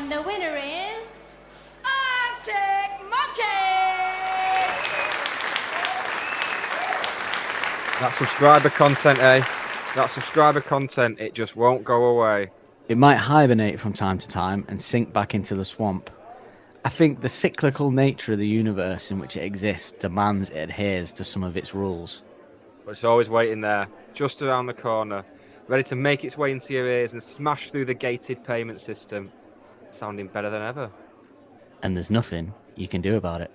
And the winner is Arctic Monkeys! That subscriber content, eh? That subscriber content, it just won't go away. It might hibernate from time to time and sink back into the swamp. I think the cyclical nature of the universe in which it exists demands it adheres to some of its rules. But it's always waiting there, just around the corner, ready to make its way into your ears and smash through the gated payment system, sounding better than ever. And there's nothing you can do about it.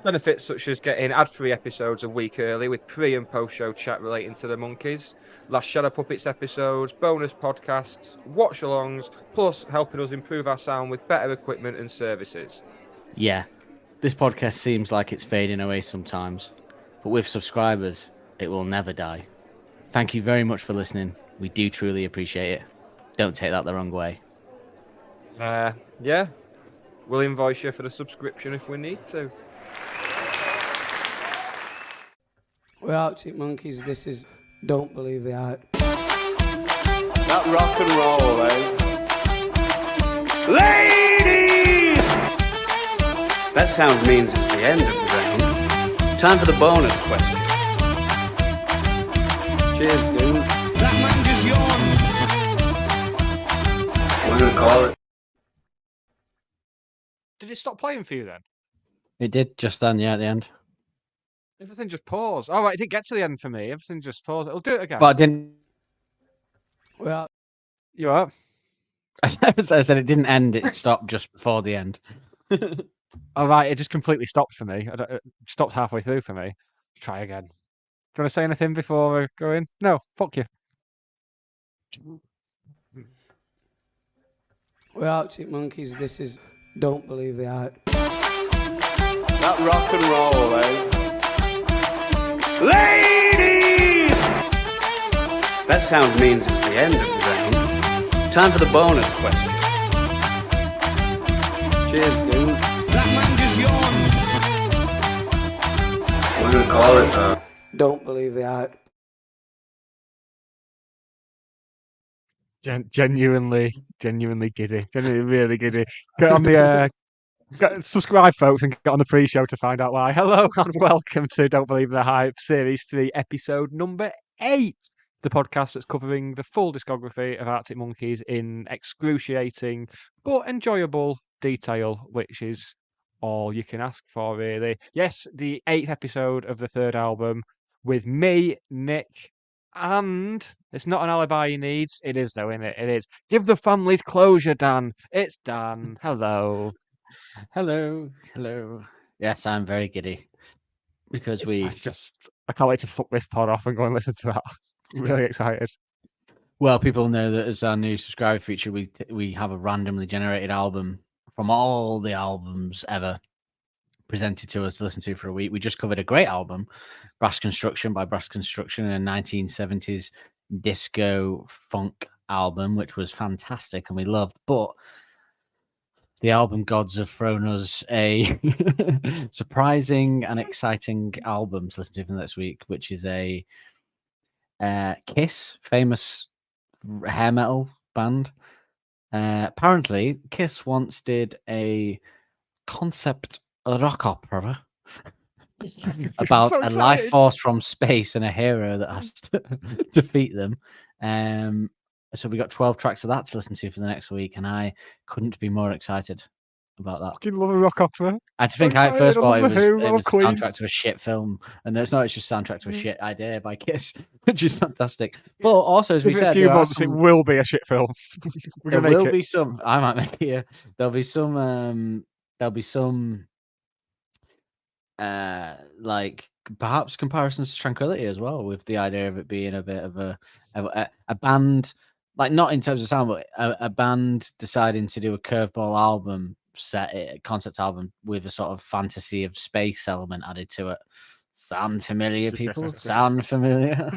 Benefits such as getting ad-free episodes a week early with pre- and post-show chat relating to the monkeys, last Shadow Puppets episodes, bonus podcasts, watch-alongs, plus helping us improve our sound with better equipment and services. Yeah, this podcast seems like it's fading away sometimes, but with subscribers, it will never die. Thank you very much for listening. We do truly appreciate it. Don't take that the wrong way. Yeah, we'll invoice you for the subscription if we need to. We're Arctic Monkeys. This is Don't Believe the Hype. That rock and roll, eh? Ladies! That sound means it's the end of the round. Time for the bonus question. Cheers, dude. That man just yawned. What do we call it? Did it stop playing for you then? It did just then, yeah, at the end. Everything just paused. Oh, right, it didn't get to the end for me. Everything just paused. It'll do it again. But I didn't... Well, You up? I said it didn't end, it stopped just before the end. Oh, right, it just completely stopped for me. It stopped halfway through for me. Try again. Do you want to say anything before we go in? No, fuck you. we're Arctic Monkeys. This is Don't Believe the Hype. That rock and roll, eh? Ladies! That sound means it's the end of the round. Time for the bonus question. Cheers, dude. That man just yawned. What do we call it, Don't Believe the Hype. Genuinely giddy. Genuinely really giddy. Get on the subscribe, folks, and get on the pre-show to find out why. Hello and welcome to Don't Believe the Hype, Series 3, Episode number 8. The podcast that's covering the full discography of Arctic Monkeys in excruciating but enjoyable detail, which is all you can ask for, really. Yes, the 8th episode of the third album with me, Nick, and it's not an alibi he needs. It is, though, isn't it? It is. Give the families closure, Dan. It's Dan. Hello. Hello. Yes, I'm very giddy. Because I can't wait to fuck this pod off and go and listen to that. I'm really excited. Well, people know that as our new subscriber feature, we have a randomly generated album from all the albums ever presented to us to listen to for a week. We just covered a great album, Brass Construction by Brass Construction, a 1970s disco funk album, which was fantastic and we loved. But the album gods have thrown us a surprising and exciting album to listen to for next week, which is a Kiss, famous hair metal band. Apparently, Kiss once did a concept rock opera about a life force from space and a hero that has to defeat them. So we got 12 tracks of that to listen to for the next week, and I couldn't be more excited about that. Fucking love a rock opera. I think I first thought it was a soundtrack to a shit film, and it's not. It's just soundtrack to a shit idea by Kiss, which is fantastic. But also, as we said, in a few months, it will be a shit film. There will be some. I might make it. Yeah. There'll be some. Like perhaps comparisons to Tranquility as well, with the idea of it being a bit of a band, like not in terms of sound, but a band deciding to do a curveball album concept album with a sort of fantasy of space element added to it. Sound familiar, people? Sound familiar?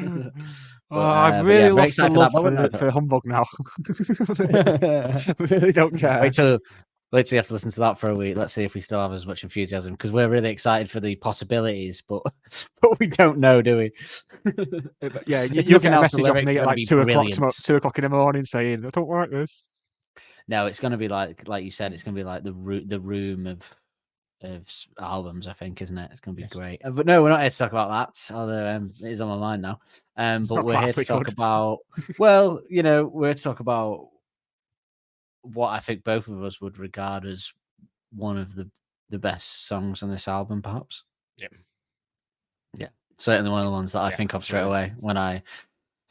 I've really lost the love for Humbug now. I really don't care. Wait till you have to listen to that for a week. Let's see if we still have as much enthusiasm, because we're really excited for the possibilities, but we don't know, do we? Yeah, you'll get a message off me at like 2 o'clock in the morning saying, I don't like this. no, it's going to be like you said, it's going to be like the room of albums, I think, isn't it? It's going to be great. But no, we're not here to talk about that, although it is on my mind now. But we're here to talk about, well, we're here to talk about what I think both of us would regard as one of the best songs on this album, perhaps. Yeah, certainly one of the ones that I think of straight away when I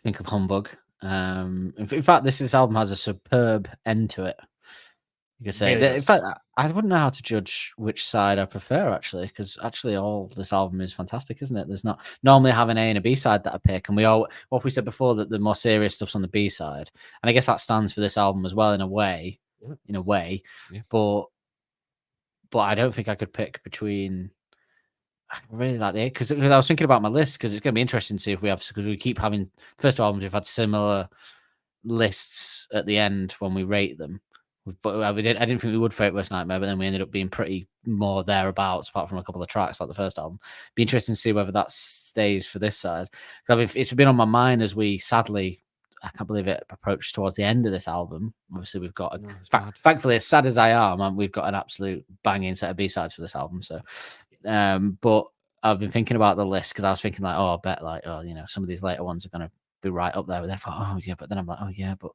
think of Humbug. In fact, this album has a superb end to it. You could say. Really In fact, I wouldn't know how to judge which side I prefer, actually, because actually all this album is fantastic, isn't it? There's not normally have an A and a B side that I pick, and what we said before, that the more serious stuff's on the B side, and I guess that stands for this album as well in a way. But I don't think I could pick between. I really like the because I was thinking about my list, because it's going to be interesting to see if we have, because we keep having first albums we've had similar lists at the end when we rate them. But I didn't think we would for Worst Nightmare, but then we ended up being pretty more thereabouts, apart from a couple of tracks like the first album. Be interesting to see whether that stays for this side. It's been on my mind as we sadly, I can't believe it, approached towards the end of this album. Obviously, we've got, thankfully, as sad as I am, we've got an absolute banging set of B-sides for this album. So, but I've been thinking about the list, because I was thinking like, I bet some of these later ones are going to be right up there. But then I thought, but then I'm like, but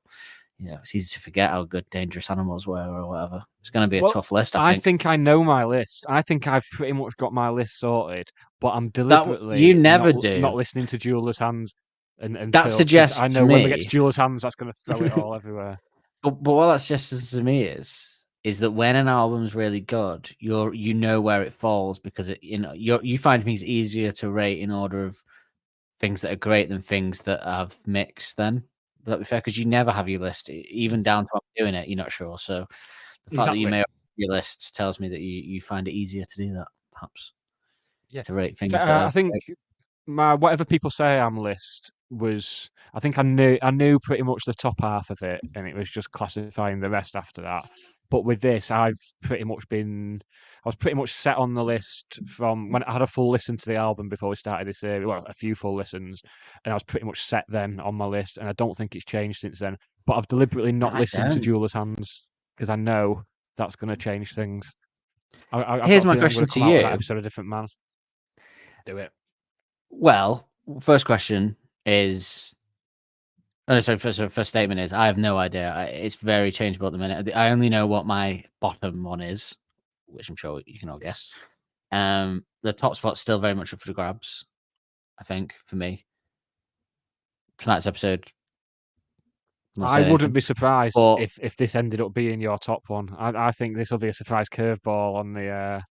it's easy to forget how good Dangerous Animals were or whatever. It's going to be a tough list, I think. I know my list. I think I've pretty much got my list sorted, but I'm deliberately you never do. Not listening to Jeweler's Hands. And that suggests I know when we get to Jeweler's Hands, that's going to throw it all everywhere. But what that suggests to me is that when an album's really good, you know where it falls, because you find things easier to rate in order of things that are great than things that have mixed. Then would that be fair? Because you never have your list, even down to doing it, you're not sure. So the fact that you may have your list tells me that you find it easier to do that, perhaps. To rate things. I think my whatever people say I'm list was, I think I knew pretty much the top half of it, and it was just classifying the rest after that. But with this, I was pretty much set on the list from when I had a full listen to the album before we started this series. Well, a few full listens, and I was pretty much set then on my list, and I don't think it's changed since then. But I've deliberately not listened to Jeweler's Hands, because I know that's going to change things. Here's my question to you. That episode of Different Man. Do it. Well, first question is. Oh, sorry, first statement is, I have no idea. It's very changeable at the minute. I only know what my bottom one is, which I'm sure you can all guess. The top spot's still very much up for the grabs, I think, for me. Tonight's episode. I wouldn't be surprised if this ended up being your top one. I think this will be a surprise curveball on the.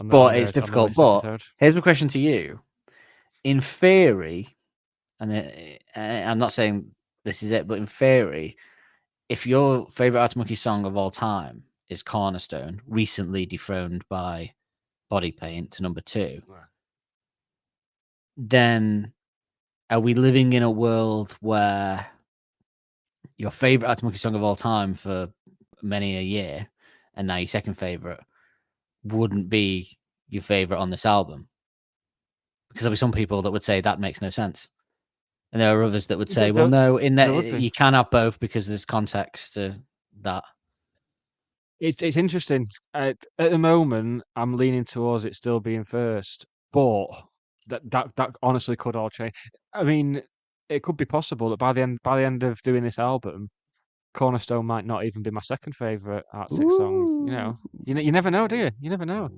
But it's difficult. But here's my question to you. In theory, and I'm not saying this is it, but in theory, if your favorite Arctic Monkeys song of all time is Cornerstone, recently dethroned by Body Paint to number 2, then are we living in a world where your favorite Arctic Monkeys song of all time for many a year, and now your second favorite, wouldn't be your favorite on this album? Because there'll be some people that would say that makes no sense. And there are others that would say, well, no, in that you can have both because there's context to that. It's interesting. At the moment, I'm leaning towards it still being first, but that honestly could all change. I mean, it could be possible that by the end of doing this album, Cornerstone might not even be my second favorite Arctic song. You never know, do you? You never know.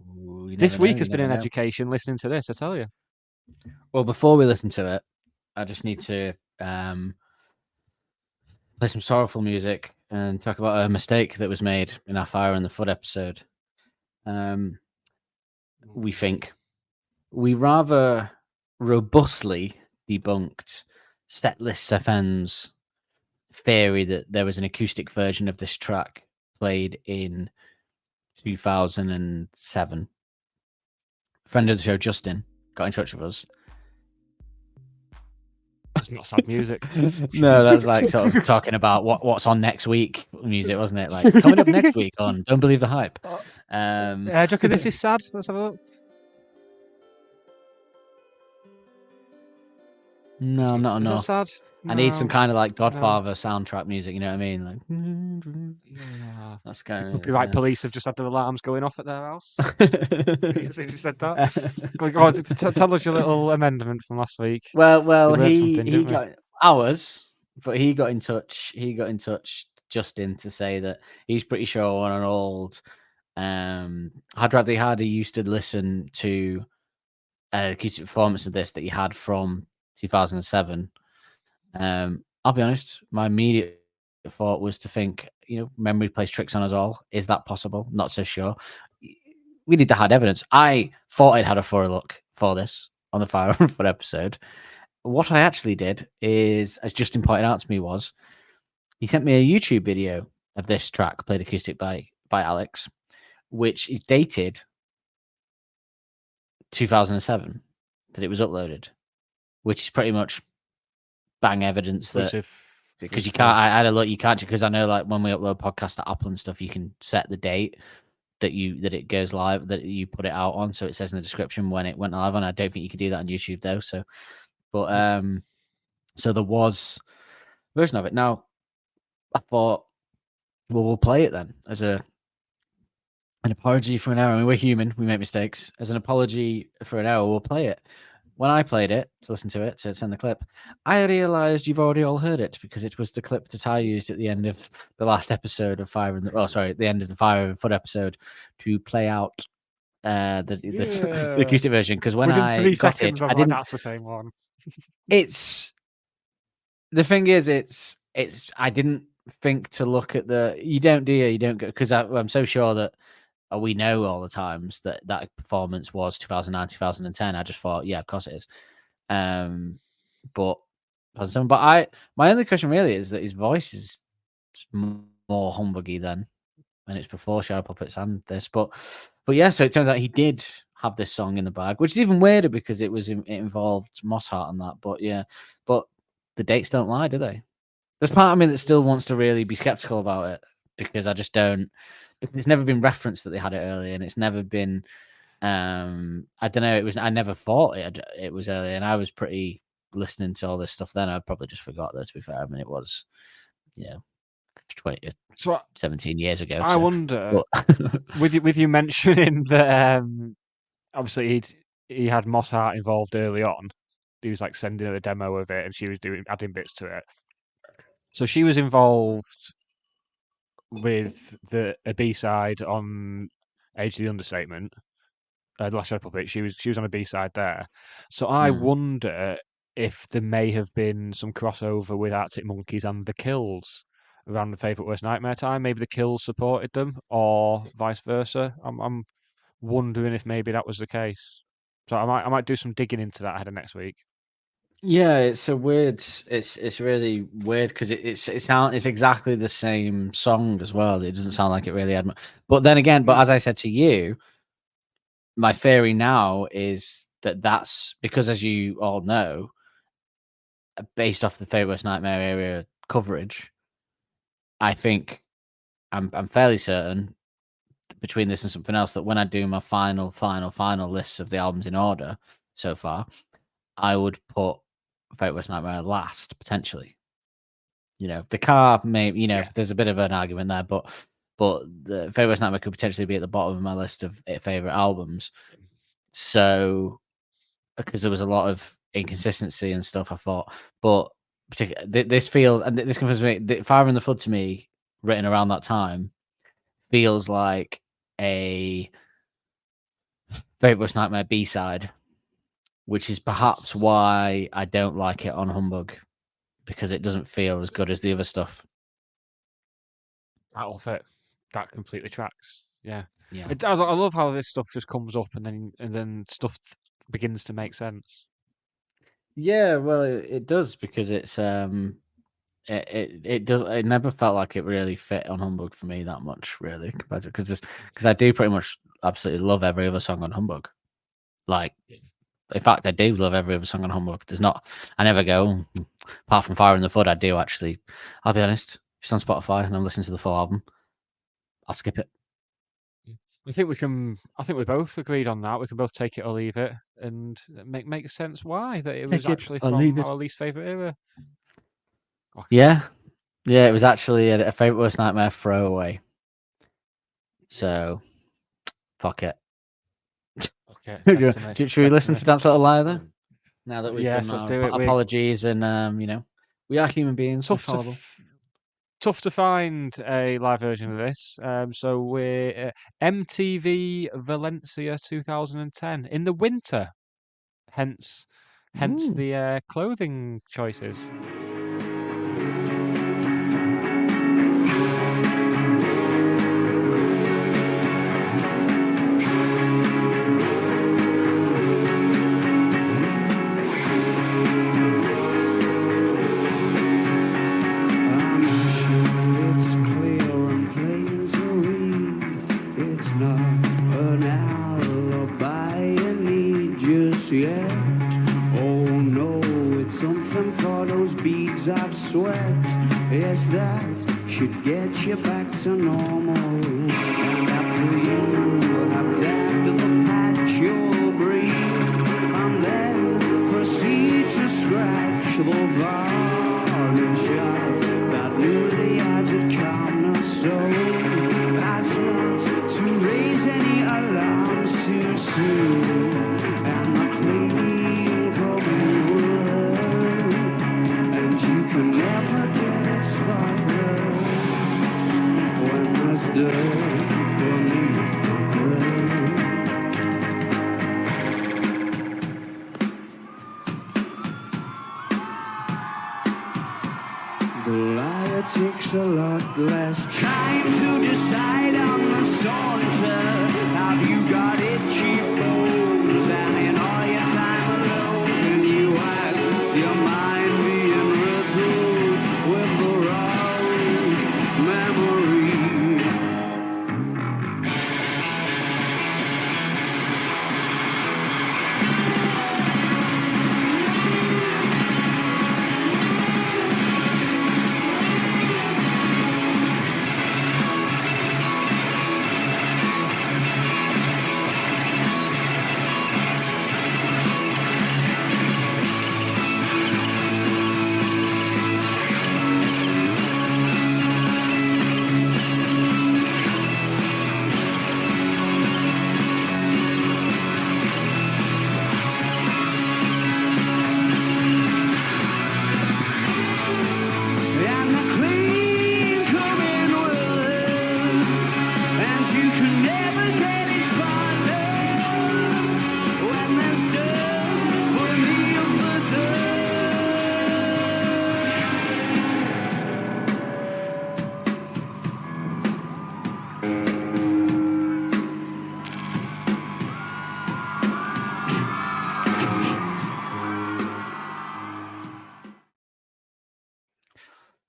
This week has been an education listening to this, I tell you. Well, before we listen to it, I just need to play some sorrowful music and talk about a mistake that was made in our Fire in the Foot episode. We think we rather robustly debunked Setlist FM's theory that there was an acoustic version of this track played in 2007. Friend of the show, Justin, got in touch with us. That's not sad music. No, that's like sort of talking about what's on next week music, wasn't it? Like coming up next week on Don't Believe the Hype. Do you reckon this is sad? Let's have a look. No, not Is that enough. sad? I need some No. kind of like Godfather soundtrack music. You know what I mean? Like, Yeah. that's The kind of copyright police have just had the alarms going off at their house. You said that. Go on, tell us your little amendment from last week. Well, We learned he something, didn't we? got ours, but he got in touch. He got in touch, Justin, to say that he's pretty sure on an old Hard Rap the Hardy used to listen to acoustic performance of this that he had from 2007. I'll be honest, my immediate thought was to think, memory plays tricks on us all. Is that possible? Not so sure. We need the hard evidence. I thought I'd had a thorough look for this on the Fire on Foot episode. What I actually did is, as Justin pointed out to me, was he sent me a YouTube video of this track played acoustic by Alex, which is dated 2007 that it was uploaded, which is pretty much bang evidence that, because you can't. I had a look. You can't, because I know, like, when we upload podcasts to Apple and stuff, you can set the date that it goes live, that you put it out on, so it says in the description when it went live. And I don't think you can do that on YouTube though. So, but so there was a version of it. Now, I thought, well, we'll play it then as an apology for an error. I mean, we're human, we make mistakes. As an apology for an error, we'll play it. When I played it to listen to it, to send the clip, I realized you've already all heard it, because it was the clip that I used at the end of the last episode of the end of the Fire on Foot episode to play out the acoustic version. Because when within I 3 got seconds, it, I was like, that's the same one. It's the thing is, it's I didn't think to look at you don't go, because I'm so sure that we know all the times that performance was 2009, 2010. I just thought, yeah, of course it is. But my only question really is that his voice is more humbuggy than when it's before Shadow Puppets and this. But yeah, so it turns out he did have this song in the bag, which is even weirder because it involved Mosshart and that. But yeah, but the dates don't lie, do they? There's part of me that still wants to really be skeptical about it, because I just don't. Because it's never been referenced that they had it early, and it's never been. I don't know. I never thought it was early, and I was pretty listening to all this stuff then. I probably just forgot that. To be fair, I mean, it was, 17 years ago. I wonder, with you mentioning that, obviously he had Mosshart involved early on. He was like sending her a demo of it, and she was adding bits to it. So she was involved with a B-side on Age of the Understatement, The Last Shadow Puppet. She was on a B-side there. So I wonder if there may have been some crossover with Arctic Monkeys and the Kills around the Favourite Worst Nightmare time. Maybe the Kills supported them, or vice versa. I'm wondering if maybe that was the case. So I might do some digging into that ahead of next week. Yeah, it's a weird. It's really weird because it's exactly the same song as well. It doesn't sound like it really had much. But then again, as I said to you, my theory now is that that's because, as you all know, based off the Favourite Worst Nightmare area coverage, I think I'm fairly certain, between this and something else, that when I do my final lists of the albums in order so far, I would put Favourite Worst Nightmare last, potentially. The Car may, there's a bit of an argument there, but the Favourite Worst Nightmare could potentially be at the bottom of my list of favourite albums. So, because there was a lot of inconsistency and stuff, I thought, but this feels, and this confirms me, the Fire in the Flood to me, written around that time, feels like a Favourite Worst Nightmare B-side, which is perhaps why I don't like it on Humbug, because it doesn't feel as good as the other stuff. That'll fit. That completely tracks. Yeah. Yeah. I love how this stuff just comes up and then stuff begins to make sense. Yeah, well, it does, because it's it never felt like it really fit on Humbug for me that much, really, compared to, because I do pretty much absolutely love every other song on Humbug. Like, in fact, I do love every other song on Humbug. I never go, apart from Fire in the Flood, I do actually. I'll be honest, if it's on Spotify and I'm listening to the full album, I'll skip it. I think we both agreed on that. We can both take it or leave it. and makes sense why that it Take was it actually or from leave it. our least favorite era. Yeah, it was actually a favorite worst nightmare throwaway. So, fuck it. Okay. Should we listen to Dance Little Lie then? Now that we've Yes, done let's our do it. apologies and we are human beings. We're fallible. Tough to find a live version of this. So we're MTV Valencia 2010 in the winter. Hence the clothing choices. Yet. Oh no, it's something for those beads of sweat. Yes, that should get you back to normal. And after you have dabbed the patch, you'll breathe. And then proceed to scratch the varnish of that newly added calmness. So as not to raise any alarms too soon. Can never get it spotless when there's dirt beneath the dirt. The liar takes a lot less time to decide on the saunter. Have you got itchy bones? And in all your time alone, can you have your mind being with the wrong memory?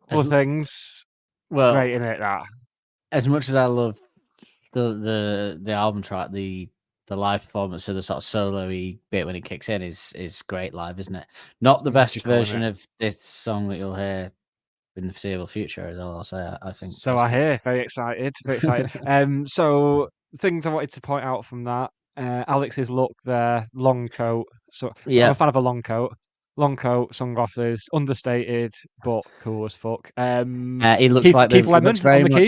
Other things. It's Well, great, isn't it? That as much as I love the album track, the live performance of the sort of solo-y bit when it kicks in is great live, isn't it? Not the best magical, isn't version it? of this song that you'll hear in the foreseeable future, is all I'll say. I think. So I hear. Very excited. Very excited. So things I wanted to point out from that. Alex's look there, long coat. So Yeah. I'm a fan of a long coat. Long coat, sunglasses, understated, but cool as fuck. He looks Keith, like Keith he Lemon looks very on the much.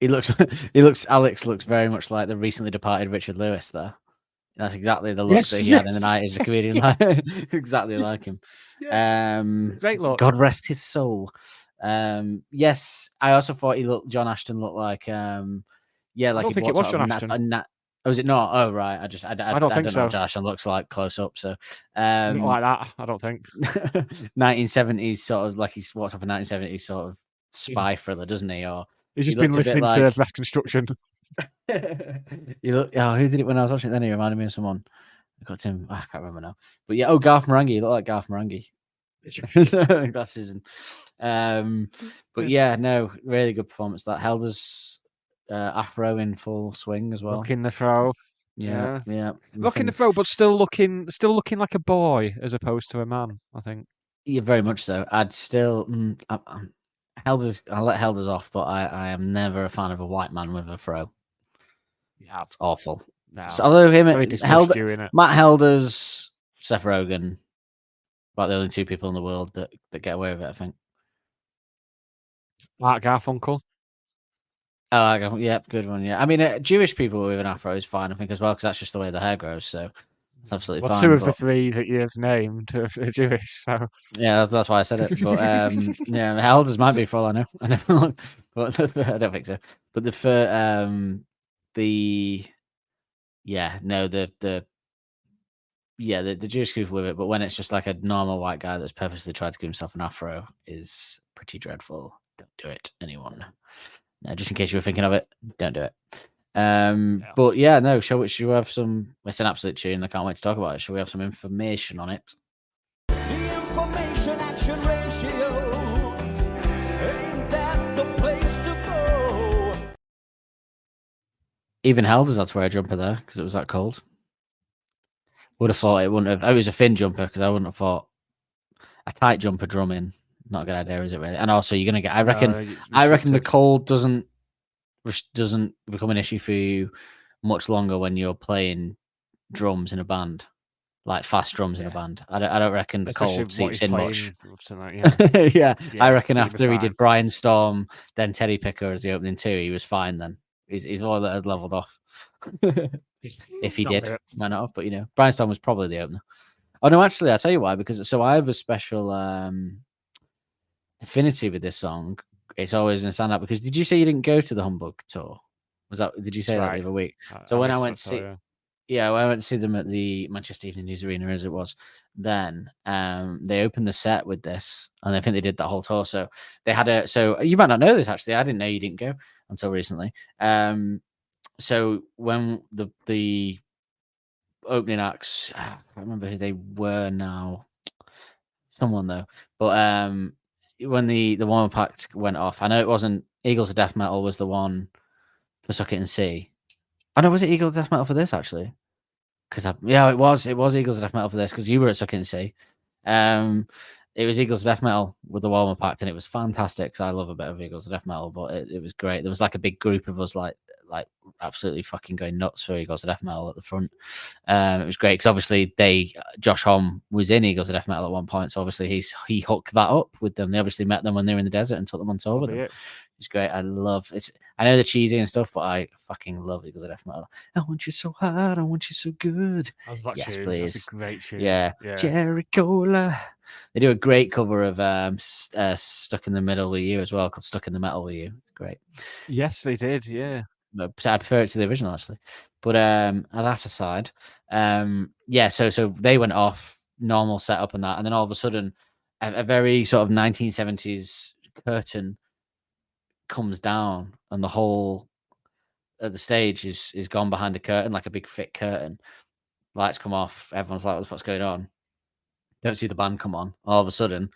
keys. Alex looks very much like the recently departed Richard Lewis there. That's exactly the look that he had in the 90s as a comedian. Exactly like him. Great look. God rest his soul. Yes, I also thought John Ashton looked like like I don't think it was John Ashton. Oh, is it not? Oh, right. I don't think know so. what John Ashton looks like close up. So Not like that, I don't think. 1970s sort of like he's what's up in 1970s sort of spy thriller, doesn't he? Or He's just he been looks a bit listening to like- Breast Construction. who did it when I was watching it then? He reminded me of someone. I got him. I can't remember now. But yeah, Garth Marenghi. He looked like Garth Marenghi. That's his. But yeah, no, really good performance. That held us afro in full swing as well. Rocking the throw. Yeah. Rocking the throw, but still looking like a boy as opposed to a man, I think. Yeah, very much so. I'd still I'll let Helders off, but I am never a fan of a white man with a fro. Yeah, it's awful. No. Although him Very and discussed you in it. Matt Helder's, Seth Rogen, about the only two people in the world that get away with it, I think. Art Garfunkel. Oh, yeah, good one. Yeah, I mean, Jewish people with an afro is fine, I think, as well, because that's just the way the hair grows. So it's absolutely Well, fine. two of the but- three that you've named are Jewish. So Yeah, that's why I said it. But yeah, Helder's might be for all I know. I never looked, but I don't think so. But the Jewish people with it, but when it's just like a normal white guy that's purposely tried to give himself an afro is pretty dreadful. Don't do it, anyone. No, just in case you were thinking of it, don't do it. But yeah, no, should we have some? It's an absolute tune. I can't wait to talk about it. Shall we have some information on it? The information action ratio, ain't that the place to go? Even Helder's had to wear a jumper there because it was that cold. Would have thought it wouldn't have. It was a thin jumper because I wouldn't have thought a tight jumper drumming. Not a good idea, is it really? And also, you're gonna get. I reckon the cold doesn't become an issue for you much longer when you're playing drums in a band, like fast drums in a band. I don't reckon the especially cold seeps in much. Tonight, Yeah, I reckon he'll be after he fine. did Brian Storm, then Teddy Picker as the opening two, he was fine. Then he's all that had leveled off. If he Not did, bad. might not have, but Brian Storm was probably the opener. Oh no, actually, I'll tell you why. Because I have a special affinity with this song. It's always going to stand out. Because did you say you didn't go to the Humbug tour? Did you say that the other week? So when I went to see, when I went to see them at the Manchester Evening News Arena, as it was, then they opened the set with this, and I think they did that whole tour. So they had so you might not know this actually. I didn't know you didn't go until recently. So when the opening acts, I can't remember who they were now. Someone though, but when the warm-up act went off, I know it wasn't Eagles of Death Metal was the one for Suck It and See. Oh no, was it Eagles of Death Metal for this actually? Because it was Eagles of Death Metal for this because you were at Suck It and See. It was Eagles of Death Metal with the warm-up act, and it was fantastic. So I love a bit of Eagles of Death Metal, but it was great. There was like a big group of us, like absolutely fucking going nuts for Eagles of Death Metal at the front. It was great because obviously Josh Homme was in Eagles of Death Metal at one point, so obviously he hooked that up with them. They obviously met them when they were in the desert and took them on tour with them. It's great. I love it. I know they're cheesy and stuff, but I fucking love Eagles of Death Metal. I want you so hard, I want you so good. Yes, please. That's a great tune. Yeah. Jerichola. They do a great cover of Stuck in the Middle with You as well, called Stuck in the Metal with You. It's great. Yes, they did. Yeah. I prefer it to the original actually. But that aside, so they went off normal setup and that, and then all of a sudden a very sort of 1970s curtain comes down and the whole of the stage is gone behind a curtain, like a big thick curtain. Lights come off, everyone's like, what the fuck's going on? Don't see the band come on. All of a sudden,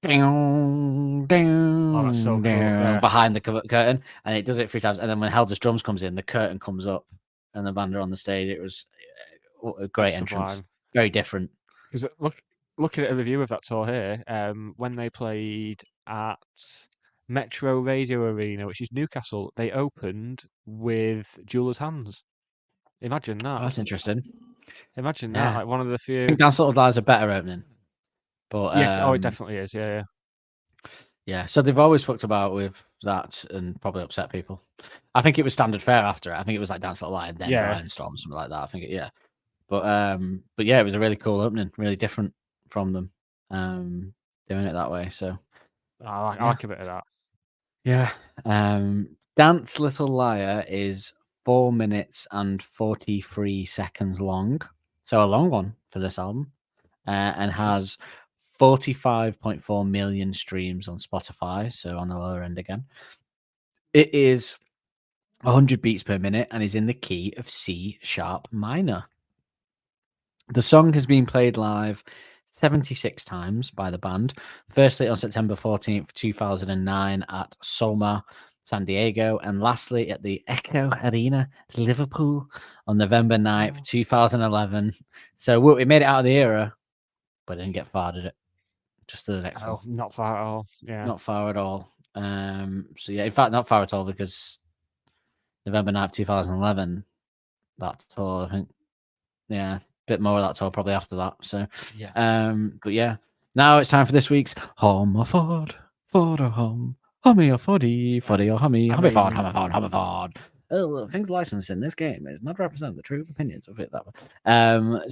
down, that's so cool. Yeah. behind the curtain, and it does it 3 times. And then when Helder's drums comes in, the curtain comes up, and the band are on the stage. It was a great entrance, sublime. very different. Because looking at a review of that tour here, when they played at Metro Radio Arena, which is Newcastle, they opened with Jeweller's Hands. Imagine that. Oh, that's interesting. Imagine that. Like one of the I few. think Dance Little Lies a better opening. But Yes, it definitely is. Yeah. Yeah, so they've always fucked about with that and probably upset people. I think it was standard fare after it. I think it was like Dance Little Lie and then Brian Storm, something like that. I think But yeah, it was a really cool opening, really different from them doing it that way. So I like a bit of that. Yeah. Dance Little Liar is 4 minutes and 43 seconds long. So a long one for this album. And has 45.4 million streams on Spotify. So on the lower end again. It is 100 beats per minute and is in the key of C sharp minor. The song has been played live 76 times by the band. Firstly, on September 14th, 2009 at Soma, San Diego, and lastly at the Echo Arena, Liverpool, on November 9th, 2011. So we made it out of the era, but didn't get far, did it? Just to the next one. Not far at all. Yeah. Not far at all. So yeah, in fact, not far at all because November 9th, 2011 that tour. I think, yeah, a bit more of that tour probably after that. So, Yeah. but yeah, now it's time for this week's hum or ford, ford or hum, hummy or foddy, foddy or hummy, hummy ford, hummy ford, hummy ford. Oh, things licensed in this game is not represent the true opinions of it.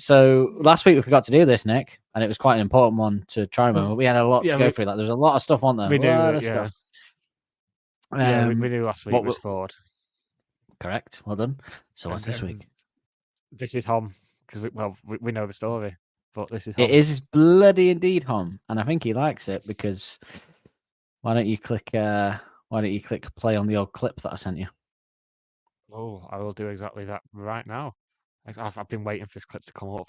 So last week we forgot to do this, Nick, and it was quite an important one to try and remember. We had a lot to go through. That there was a lot of stuff on there. We A knew lot that, of yeah. stuff. We knew last week was Ford. Correct. Well done. So what's this week? This is Hom, because we know the story, but this is Hom. It is bloody indeed Hom, and I think he likes it because why don't you click play on the old clip that I sent you? Oh, I will do exactly that right now. I've been waiting for this clip to come up.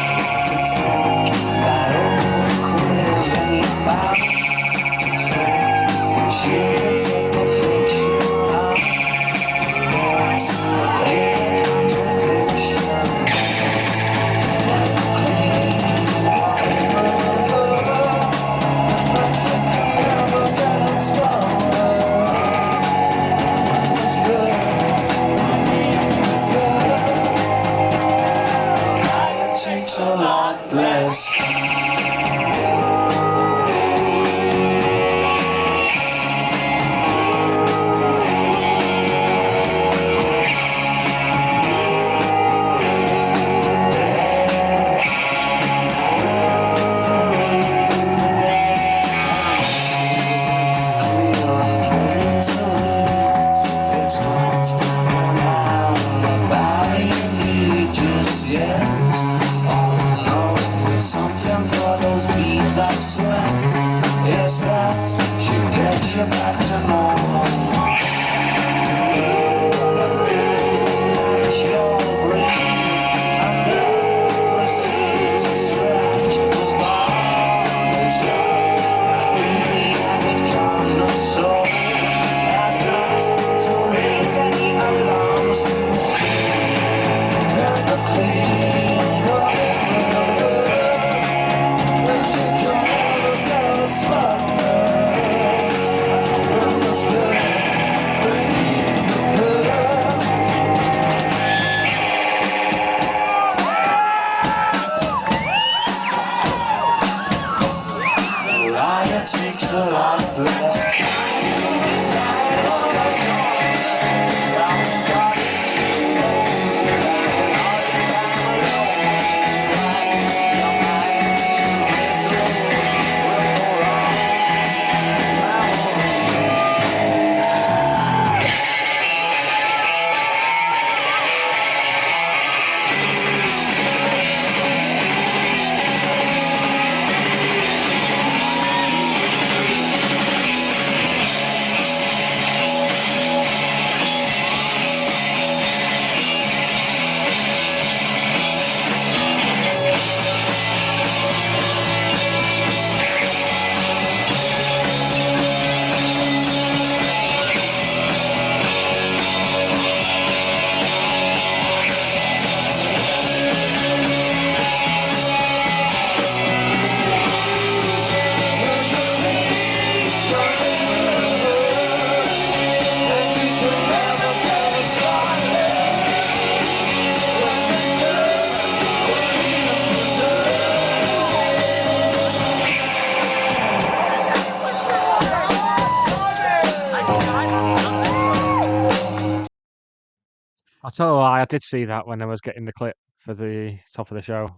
I'll tell you why, I did see that when I was getting the clip for the top of the show,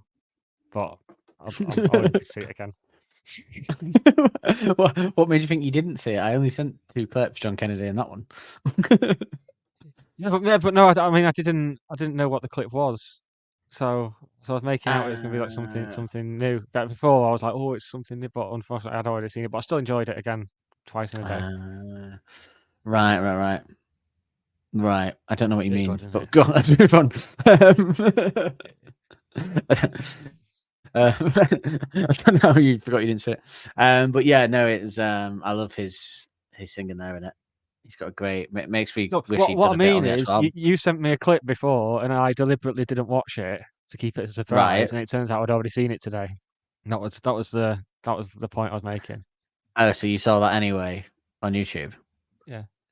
but I wanted to see it again. What made you think you didn't see it? I only sent 2 clips, John Kennedy, and that one. but no, I mean, I didn't know what the clip was, so I was making out it was going to be like something new. But before I was like, oh, it's something new, but unfortunately, I'd already seen it. But I still enjoyed it again twice in a day. Right. I don't know what you mean, Good, but go on, let's move on. I don't know how you forgot you didn't say it. But yeah, no, it's I love his singing there in it. He's got a great. It makes me wish he'd what I done a bit on mean the is, actual album. you sent me a clip before, and I deliberately didn't watch it to keep it a surprise, Right. and it turns out I'd already seen it today. That was the point I was making. Oh, so you saw that anyway on YouTube?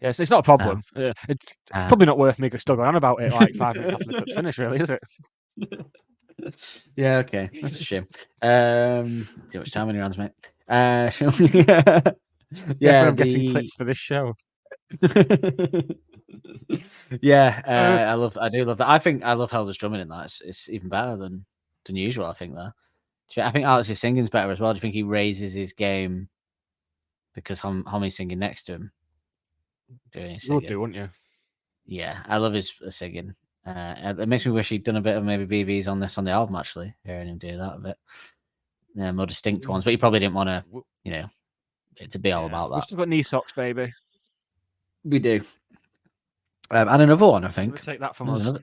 Yeah, Yes, it's not a problem. It's Ah. probably not worth me still going on about it like 5 minutes after the clip's finished, really, is it? Yeah, okay. That's a shame. Too much time on your hands, mate. Shall we- Yeah, yeah, I'm getting clips for this show. yeah, I do love that. I love Helder's drumming in that. It's even better than usual, I think, there. I think Alex's singing's better as well. Do you think he raises his game because Hommy's singing next to him? Doing his You would singing? do, wouldn't you? Yeah, I love his singing. It makes me wish he'd done a bit of maybe BBs on the album, actually, hearing him do that a bit. More distinct ones, but he probably didn't want to, it to be all about that. We've still got knee socks, baby. We do. And another one, I think. We'll take that from There's us.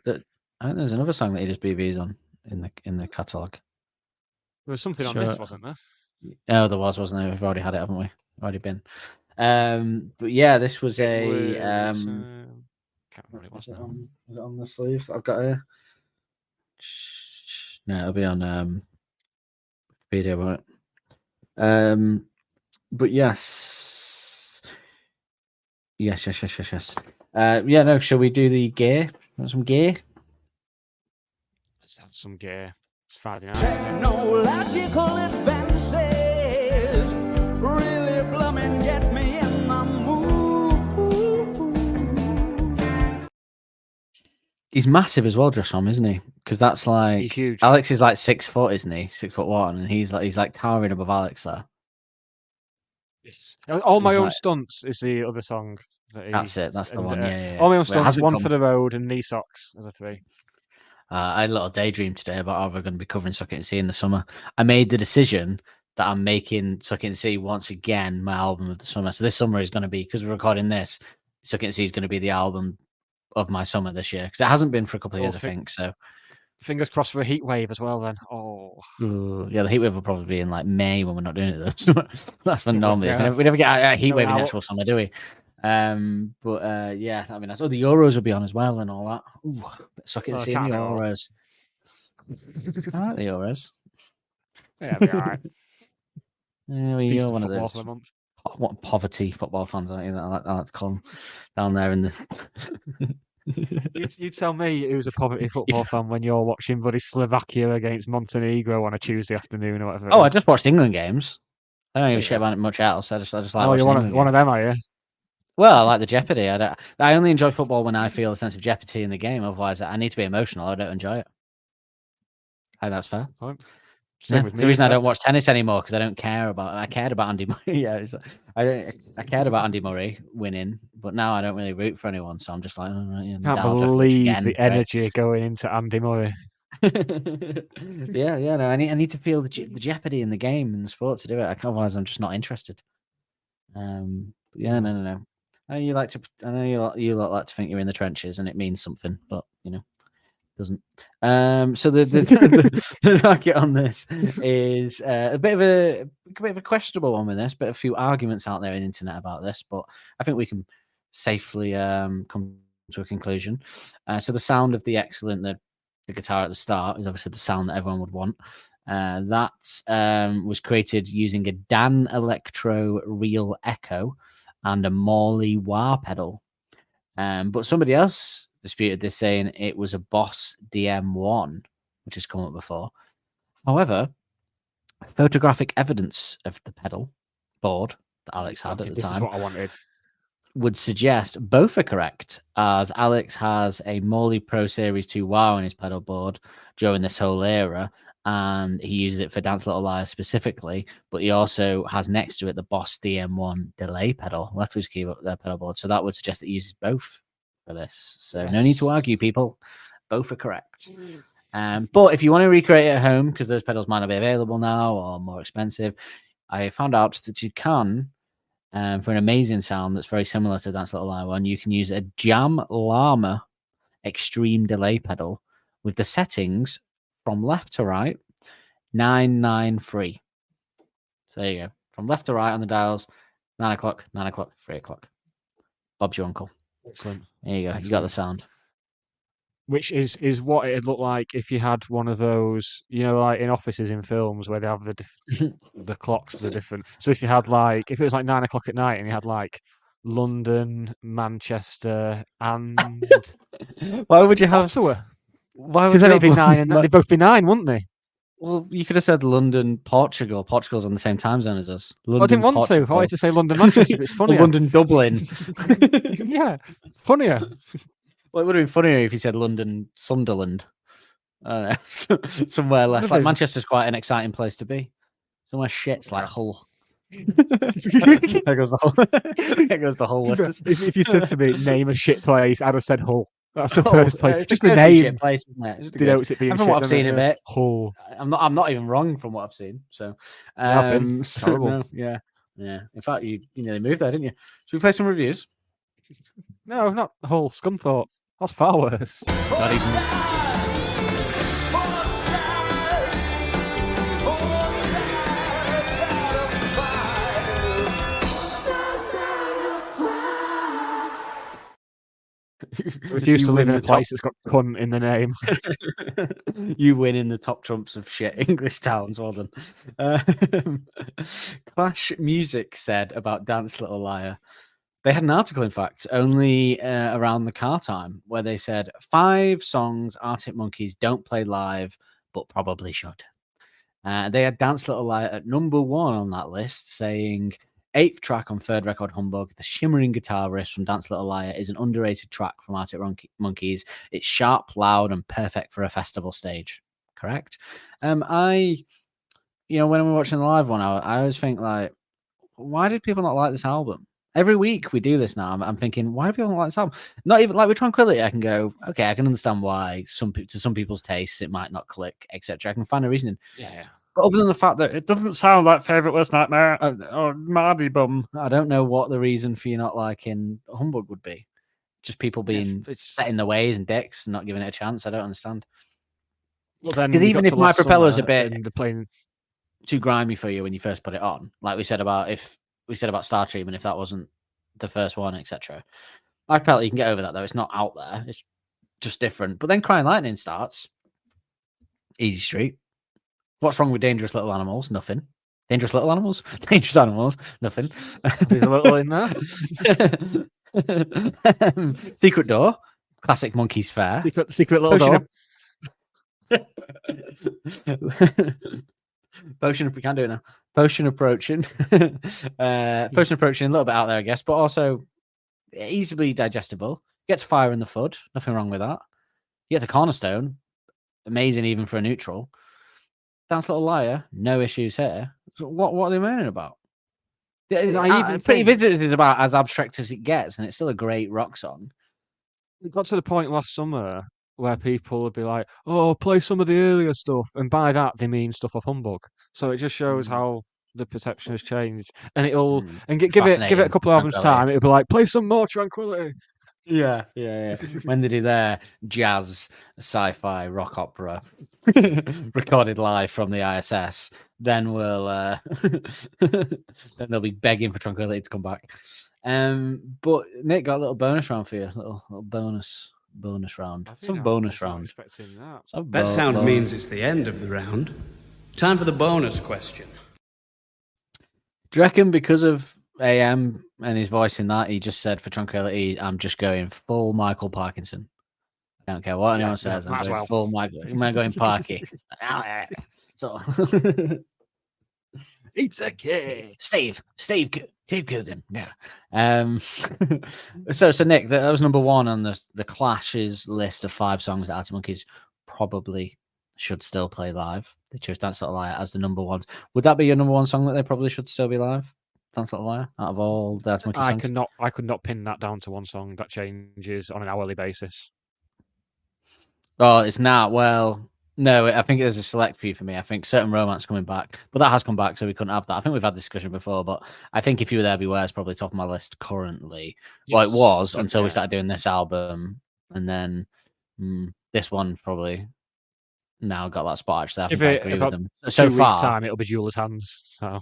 I think there's another song that he does BBs on in the catalogue. There was something on this, wasn't there? Oh, there wasn't there? We've already had it, haven't we? Already been. But yeah, this was a. Can't remember what it was now. Is it on the sleeves that I've got here? No, it'll be on Wikipedia, won't it? But yes. Yes. Yeah, no, shall we do the gear? Want some gear? Let's have some gear. It's Friday night. Technological advances really blooming get me in the mood. He's massive as well, Josh Homme, isn't he? Because that's like He's huge. Alex is like 6 foot, isn't he? 6'1", and he's like towering above Alex there. Yes. All My he's Own like- Stunts is the other song. That's it. That's the one. Yeah. All My Own Well, it Stunts, hasn't One come- for the Road, and Knee Socks are the three. I had a little daydream today about how we're going to be covering Suck It and See in the summer. I made the decision that I'm making Suck It and See once again my album of the summer. So this summer is going to be, because we're recording this, Suck It and See is going to be the album of my summer this year, because it hasn't been for a couple of years, I think. So Fingers crossed for a heat wave as well. Then, yeah, the heat wave will probably be in like May when we're not doing it though. That's when normally Yeah. we never get a heat No, wave in now- actual summer, do we? But yeah, that'd be nice. Oh, the Euros will be on as well and all that. Ooh, Suck It and Oh, See in the can't go. Euros. I like the Euros. yeah, it'll be all right. Yeah, well, you're Decent one of football those for the month. what poverty football fans, aren't you? I like to call them down there in the. You tell me who's a poverty football fan when you're watching bloody Slovakia against Montenegro on a Tuesday afternoon or whatever. Oh, I just watched England games. I don't give a shit about it much else. I just like you're watching one England of games. them, are you? Well, I like the jeopardy. I only enjoy football when I feel a sense of jeopardy in the game. Otherwise, I need to be emotional. I don't enjoy it. I think that's fair. Fine. Yeah, Same with it's the me, reason I so- don't watch tennis anymore, because I don't care about. I cared about Andy Murray. Yeah, I cared about Andy Murray winning, but now I don't really root for anyone. So I'm just like, oh, right, yeah, Can't Nadal, Djokovic believe again, the great. energy going into Andy Murray. Yeah. No, I need to feel the jeopardy in the game and the sport to do it. Otherwise, I'm just not interested. Yeah, no. I know you like to. I know you lot like to think you're in the trenches and it means something, but doesn't. So the target on this is a bit of a questionable one with this, but a few arguments out there in the internet about this. But I think we can safely come to a conclusion. So the sound of the excellent the guitar at the start is obviously the sound that everyone would want. That was created using a Dan Electro Real Echo and a Morley wah pedal. But somebody else disputed this, saying it was a Boss DM1, which has come up before. However, photographic evidence of the pedal board that Alex had at the This is time what I wanted. would suggest both are correct, as Alex has a Morley Pro Series 2 wah on his pedal board during this whole era, and he uses it for Dance Little Liars specifically, but he also has next to it the Boss DM1 delay pedal left to his keyboard, pedal board, so that would suggest that he uses both for this. So no need to argue, people. Both are correct. But if you want to recreate it at home, because those pedals might not be available now or more expensive, I found out that you can, for an amazing sound that's very similar to Dance Little Liar one, you can use a Jam Llama extreme delay pedal with the settings from left to right 993. So there you go. From left to right on the dials, 9 o'clock, 9 o'clock, 3 o'clock. Bob's your uncle. Excellent. There you go. You got the sound. Which is what it'd look like if you had one of those, like in offices in films where they have the clocks that are different. So if you had if it was like 9 o'clock at night and you had London, Manchester, and Why would you have? Ottawa. Why would Because you then it'd have be 9, and London? they'd both be 9, wouldn't they? Well, you could have said London, Portugal. Portugal's on the same time zone as us. I didn't want to. I wanted to say London, Manchester, but it's Or funnier. London, Dublin. Yeah, funnier. Well, it would have been funnier if you said London, Sunderland. I don't know, somewhere less. Would've Like been. Manchester's quite an exciting place to be. Somewhere shit's like Hull. There goes the whole. There goes the whole list. If you said to me, name a shit place, I'd have said Hull. That's the Hull, first yeah, place. it's Just a the courtesy name shit place, isn't it? It's just a denotes courtesy. it being And shit. from what I've doesn't seen it? of it, Hull. I'm not even wrong from what I've seen. So, You have been. so, Horrible. no, yeah. In fact, you nearly moved there, didn't you? Should we play some reviews? No, not Hull. Scunthorpe. That's far worse. Not even. I refuse You to live win in a the top- place that's got cunt in the name. You win in the top trumps of shit English towns. Well done. Clash Music said about Dance Little Liar. They had an article, in fact, only around the car time, where they said 5 songs Arctic Monkeys don't play live, but probably should. They had Dance Little Liar at number 1 on that list, saying 8th track on Third Record Humbug. The shimmering guitar riff from Dance Little Liar is an underrated track from Arctic Monkeys. It's sharp, loud, and perfect for a festival stage. Correct. When we're watching the live one, I always think like, why did people not like this album? Every week we do this now. I'm thinking, why do people not like this album? Not even like with Tranquility, I can go, okay, I can understand why to some people's tastes it might not click, etc. I can find a reasoning. Yeah. But other than the fact that it doesn't sound like Favourite Worst Nightmare or Mardy Bum, I don't know what the reason for you not liking Humbug would be. Just people being set in their ways and dicks and not giving it a chance. I don't understand. Because even if My Propeller's a bit too grimy for you when you first put it on, like we said about Star Treatment, if that wasn't the first one, etc. My Propeller, you can get over that though. It's not out there. It's just different. But then Crying Lightning starts. Easy Street. What's wrong with Dangerous Little Animals? Nothing. Dangerous Little Animals? Dangerous Animals? Nothing. There's a little in there. Secret Door. Classic Monkeys Fair. Secret little door. Potion, we can't do it now. Potion Approaching. Potion Approaching, a little bit out there, I guess, but also easily digestible. You get to Fire in the Flood. Nothing wrong with that. You get to Cornerstone. Amazing even for a neutral. Dance Little Liar, no issues here. So what are they moaning about? Pretty Visited is about as abstract as it gets, and it's still a great rock song. It got to the point last summer where people would be like, "Oh, play some of the earlier stuff," and by that they mean stuff off Humbug. So it just shows how the perception has changed, and it'll give it a couple of albums time. It'll be like, "Play some more Tranquility." Yeah. When they do their jazz, sci-fi, rock opera recorded live from the ISS, then then they'll be begging for Tranquility to come back. But Nick got a little bonus round for you, little bonus round. Some bonus round. Expecting that. That sound means it's the end of the round. Time for the bonus question. Do you reckon because of AM and his voice in that, he just said for Tranquility, I'm just going full Michael Parkinson. I don't care what anyone says. I'm going full Michael. I'm going Parky. So It's okay. Steve Coogan. Yeah. So Nick, that was number 1 on the Clash's list of 5 songs that Arctic Monkeys probably should still play live. They chose Dance Little Liar as the number 1. Would that be your number 1 song that they probably should still be live? Dance Little Liar out of all the Arctic Monkeys songs? I could not pin that down to one song. That changes on an hourly basis. Oh, it's not. Well, no, I think there's a select few for me. I think Certain Romance coming back, but that has come back, so we couldn't have that. I think we've had this discussion before, but I think If You Were There, Beware is probably top of my list currently. Yes. Well, it was until we started doing this album, and then this one probably now got that spot. Actually, I think I agree with them. So far, time it'll be Jewel's Hands. So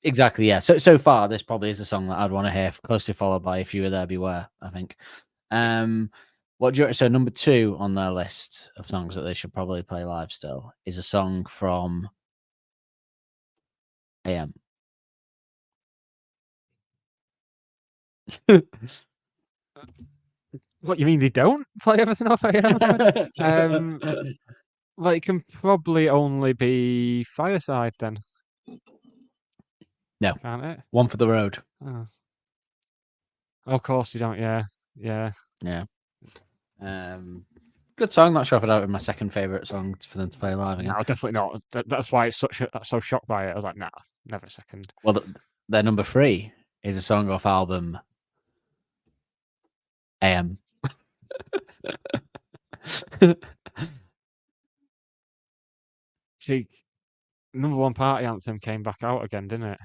exactly, yeah. So far, this probably is a song that I'd want to hear, closely followed by If You Were There, Beware. I think. So number 2 on their list of songs that they should probably play live still is a song from AM. What you mean they don't play everything off AM? Well, it can probably only be Fireside then. No. Can't it? One for the road. Oh. Of course you don't. Yeah. Yeah. Good song. Not sure if I'd have it my second favorite song for them to play live again. No, definitely not. That's why it's so shocked by it. I was like, nah, never second. Well, their number 3 is a song off album AM. See, number 1 party anthem came back out again, didn't it?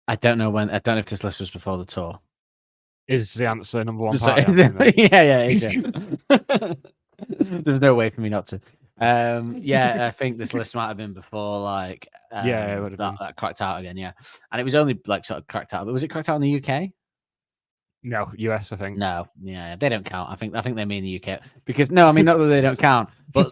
I don't know when. I don't know if this list was before the tour. Is the answer number 1 So- party anthem? Then? yeah, it is, yeah. There's no way for me not to. Yeah, I think this list might have been before, like, Yeah, it would have been. that cracked out again, yeah. And it was only like sort of cracked out, but was it cracked out in the UK? No, US, I think. No, yeah, they don't count. I think they mean the UK because no, I mean not that they don't count, but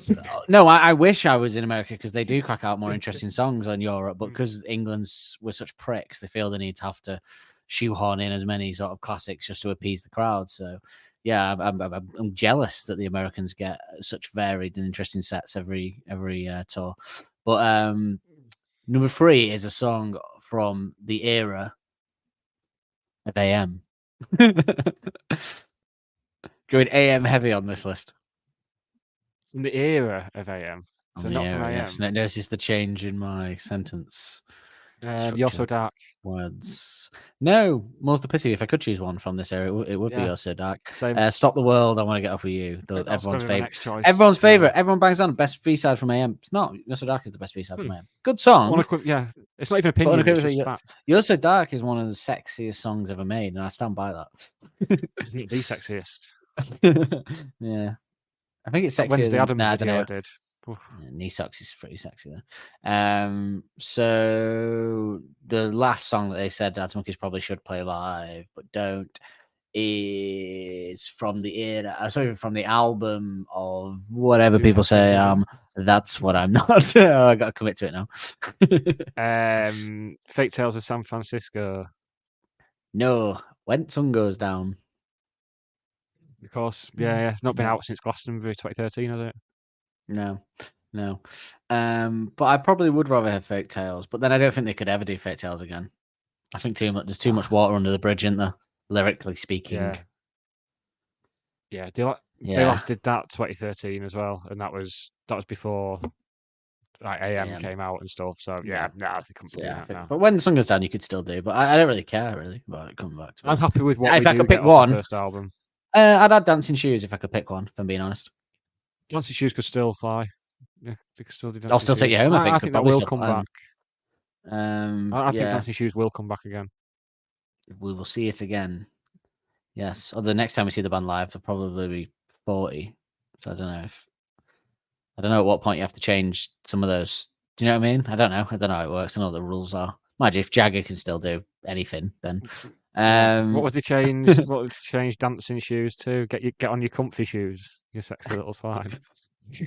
no, I wish I was in America because they do crack out more interesting songs on Europe, but because England's were such pricks, they feel the need to have to shoehorn in as many sort of classics just to appease the crowd. So yeah, I'm jealous that the Americans get such varied and interesting sets every tour. But number 3 is a song from the era of AM. Going AM heavy on this list. From the era of AM. So On the not from era, AM. yes. Notice the change in my sentence You're So Dark. words. No, more's the pity. If I could choose one from this era, it would be Yeah. You're So Dark. Same. Stop the World. I Want to Get Off With You. That's Everyone's gonna be my favorite. next choice. Everyone's Yeah. favorite. Everyone bangs on best B-side from AM. It's not. You're So Dark is the best B-side from Hmm. AM. Good song. Yeah, it's not even But opinion. on a It's quick just thing, fact. You're So Dark is one of the sexiest songs ever made, and I stand by that. Isn't it the sexiest? Yeah, I think it's That sexier. Wednesday than, Addams nah, I don't video know. I did. Oof. Yeah, Knee Socks is pretty sexy though. So the last song that they said Arcticmonkeys probably should play live, but don't, is from the era. Sorry, from the album of whatever You people Have say. Been That's what I'm not. I got to commit to it now. Fake Tales of San Francisco. No, When Sun Goes Down. Of course, yeah. It's not been out since Glastonbury 2013, has it? No. But I probably would rather have Fake Tales, but then I don't think they could ever do Fake Tales again. I think there's too much water under the bridge, isn't there? Lyrically speaking. Yeah. They last did that 2013 as well, and that was before like AM came out and stuff. So Yeah. I think I'm doing that now. But When the Sun Goes Down, you could still do, but I don't really care really about it coming back to it. I'm happy with what If we I do could get pick off one, the first album. I'd add Dancing Shoes if I could pick one, if I'm being honest. Dancing Shoes could still fly. Yeah, they could still do I'll still Dancing take you Shoes. home, I think. I Could think that probably will still come fly. back. I think Yeah. Dancing Shoes will come back again. We will see it again. Yes. Or the next time we see the band live, they'll probably be 40. So I don't know at what point you have to change some of those. Do you know what I mean? I don't know how it works. I know what the rules are. Imagine if Jagger can still do anything, then. What would they change? What would they change Dancing Shoes to? Get on your comfy shoes, you sexy little swine.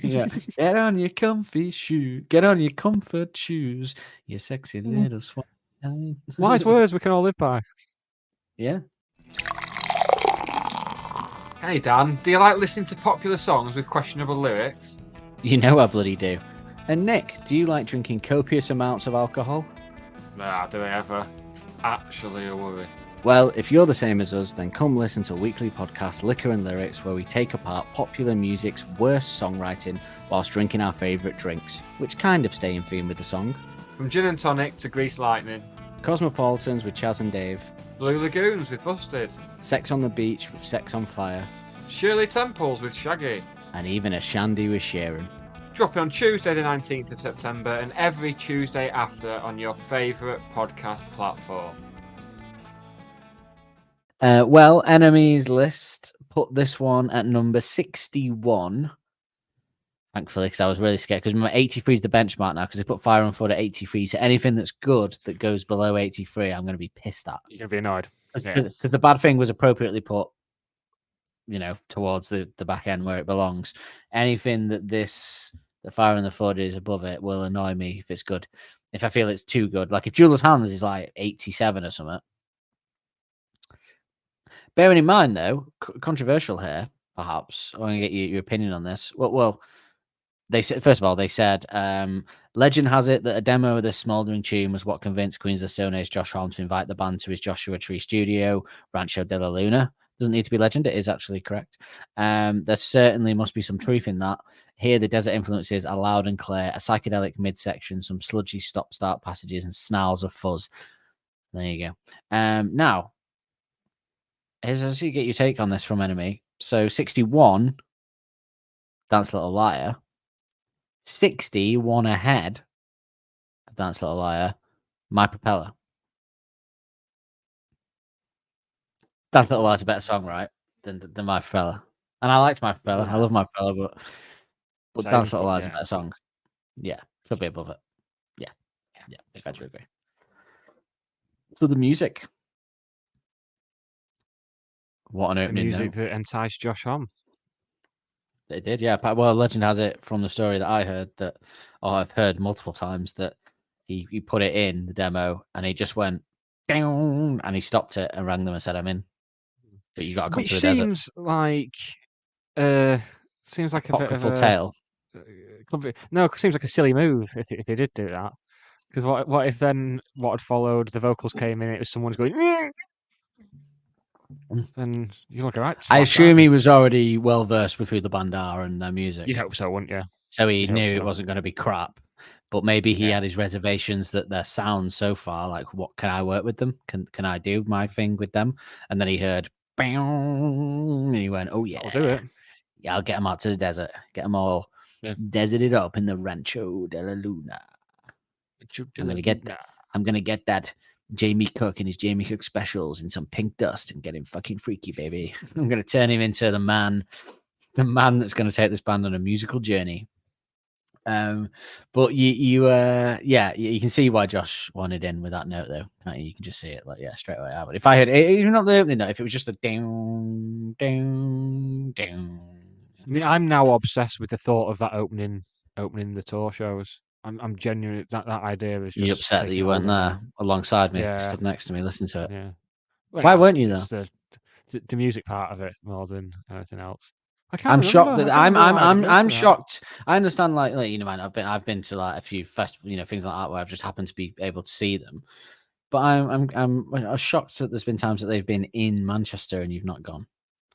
Yeah. Get on your comfy shoe. Get on your comfort shoes. You sexy little swine. Wise words we can all live by. Yeah. Hey Dan, do you like listening to popular songs with questionable lyrics? You know I bloody do. And Nick, do you like drinking copious amounts of alcohol? Nah, do I ever? It's actually a worry. Well, if you're the same as us, then come listen to a weekly podcast, Liquor and Lyrics, where we take apart popular music's worst songwriting whilst drinking our favourite drinks, which kind of stay in theme with the song. From Gin and Tonic to Grease Lightning, Cosmopolitans with Chaz and Dave, Blue Lagoons with Busted, Sex on the Beach with Sex on Fire, Shirley Temples with Shaggy. and even a shandy with Sharon. Drop it on Tuesday the 19th of September and every Tuesday after on your favourite podcast platform. Well, Enemies list put this one at number 61. Thankfully, because I was really scared. Because remember, 83 is the benchmark now. Because they put Fire and Flood at 83. So anything that's good that goes below 83, I'm going to be pissed at. You're going to be annoyed. Because the bad thing was appropriately put, towards the back end where it belongs. Anything that the Fire and the Flood is above it will annoy me if it's good. If I feel it's too good, like if Jeweler's Hands is like 87 or something. Bearing in mind, though, controversial here, perhaps. I want to get your opinion on this. Well, they said, first of all, they said, legend has it that a demo of this smouldering tune was what convinced Queens of the Stone Age Josh Homme to invite the band to his Joshua Tree studio, Rancho de la Luna. Doesn't need to be legend. It is actually correct. There certainly must be some truth in that. Here, the desert influences are loud and clear, a psychedelic midsection, some sludgy stop-start passages, and snarls of fuzz. There you go. Now, let's get your take on this from Enemy. So 61, Dance Little Liar. 60, one ahead of Dance Little Liar, My Propeller. Dance Little Liar's a better song, right? Than My Propeller. And I liked My Propeller. I love My Propeller, but Same, Dance Little but Liar's a yeah. better song. Yeah, should be above it. Yeah, I better agree. So the music. What an The opening music note. that enticed Josh Homme. They did, yeah. Well, legend has it from the story that I heard that, or I've heard multiple times, that he put it in the demo and he just went down and he stopped it and rang them and said, "I'm in, but you got to come Which to the desert." seems like a bit of Apocryphal a tale. no, it seems like a silly move if they did do that. Because what if then what had followed, the vocals came in, it was someone's going, then you look right. I assume he was already well versed with who the band are and their music. You'd hope so, wouldn't you? So he You'd hope knew so. it wasn't going to be crap, but maybe he Yeah. had his reservations that their sound so far, like, what can I work with them? Can I do my thing with them? And then he heard, "Bang," and he went, "Oh yeah, I'll do it. Yeah, I'll get them out to the desert, get them all deserted up in the Rancho de la Luna. I'm gonna get that Jamie Cook and his Jamie Cook specials in some pink dust and get him fucking freaky, baby. I'm gonna turn him into the man that's gonna take this band on a musical journey." But you can see why Josh wanted in with that note, though. Can't you? You can just see it, like, yeah, straight away. But if I heard it, even not the opening note, if it was just a down, down, down. I mean, I'm now obsessed with the thought of that opening the tour shows. I'm genuinely that idea is just. You're upset that you weren't there alongside me, stood next to me, listening to it. Yeah. Why weren't you there? The music part of it more than anything else. I'm shocked that I'm shocked. I understand, like you know, man. I've been to like a few festivals, you know, things like that where I've just happened to be able to see them. But I'm shocked that there's been times that they've been in Manchester and you've not gone.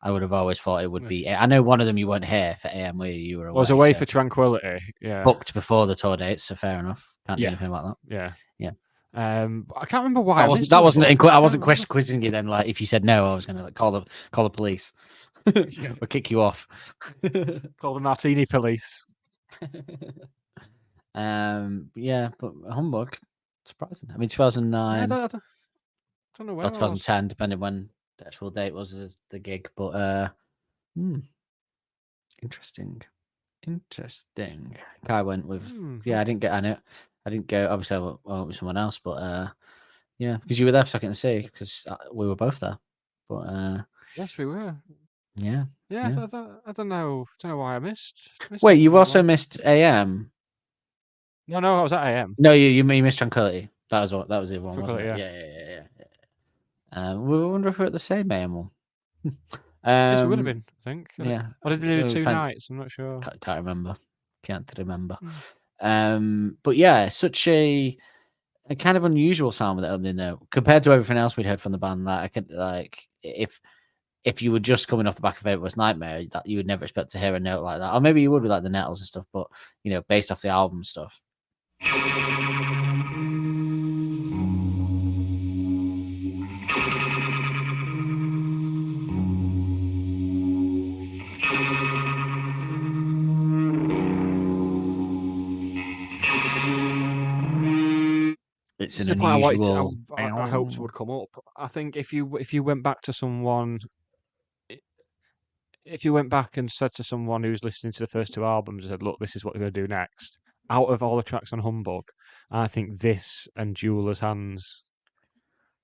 I would have always thought it would be. I know one of them you weren't here for AM, where you were away. I was away for Tranquility. Yeah, booked before the tour dates, so fair enough. Can't do anything about that. Yeah. I can't remember why. I wasn't quizzing you then. Like, if you said no, I was going to like call the police or kick you off. Call the Martini police. Yeah, but Hamburg, surprising. I mean, 2009. I don't know where. Or 2010, depending when the actual date was the gig. But interesting. Kai went with I didn't go. Obviously, I went with someone else, but yeah, because you were there for Second C, because we were both there. But yes, we were. Yeah. I don't know why I missed. Wait, you also missed AM. No, I was at AM. No, you missed Tranquility. That was the one, wasn't it? Yeah. We wonder if we're at the same AM one. Yes, it would have been, I think. Yeah. Or did they do 2 nights? I'm not sure. Can't remember. But yeah, such a kind of unusual sound with it opening there compared to everything else we'd heard from the band. That I could, like, if you were just coming off the back of It Was Nightmare, that you would never expect to hear a note like that. Or maybe you would with like the Nettles and stuff, but you know, based off the album stuff. It's an unusual. I hoped would come up. I think if you went back to someone, if you went back and said to someone who's listening to the first 2 albums and said, "Look, this is what they're going to do next," out of all the tracks on Humbug, I think this and Jeweler's Hands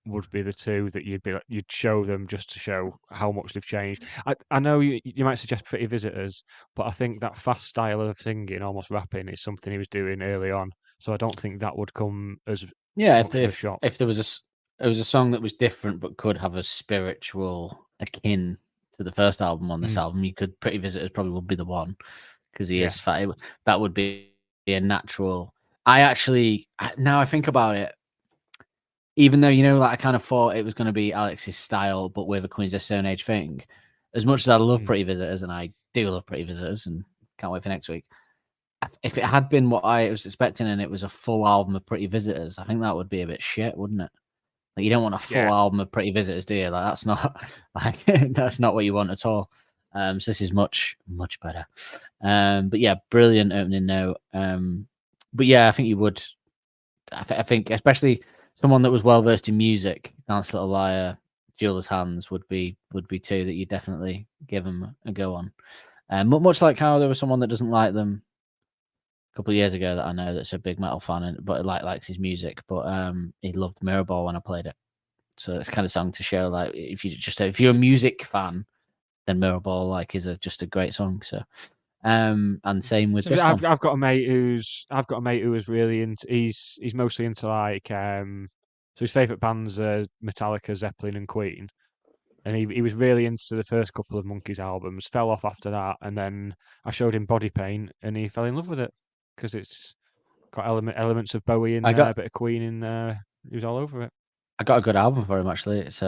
would be the 2 that you'd show them just to show how much they've changed. I know you might suggest Pretty Visitors, but I think that fast style of singing, almost rapping, is something he was doing early on. So I don't think that would come as Yeah, much of a shock. if there was it was a song that was different but could have a spiritual akin to the first album on this album, you could Pretty Visitors probably would be the one because he is fat. That would be a natural. Now I think about it, even though like I kind of thought it was going to be Alex's style, but with a Queens of the Stone Age thing. As much as I love Pretty Visitors, and I do love Pretty Visitors, and can't wait for next week. If it had been what I was expecting and it was a full album of Pretty Visitors, I think that would be a bit shit, wouldn't it? Like, you don't want a full album of Pretty Visitors, do you? Like, that's not that's not what you want at all. So this is much better. But yeah, brilliant opening note. But yeah, I think you would. I think especially someone that was well versed in music, Dance Little Liar, Jeweler's Hands would be two that you definitely give them a go on. Much like how there was someone that doesn't like them couple of years ago that I know that's a big metal fan, but likes his music, but he loved Mirrorball when I played it. So it's kind of song to show, like, if you're a music fan, then Mirrorball is just a great song. So and same with this one. I've got a mate who is really into. He's mostly into so his favorite bands are Metallica, Zeppelin, and Queen. And he was really into the first couple of Monkeys albums, fell off after that, and then I showed him Body Paint, and he fell in love with it because it's got elements of Bowie in there, a bit of Queen in there. He was all over it. I got a good album for him, actually. It's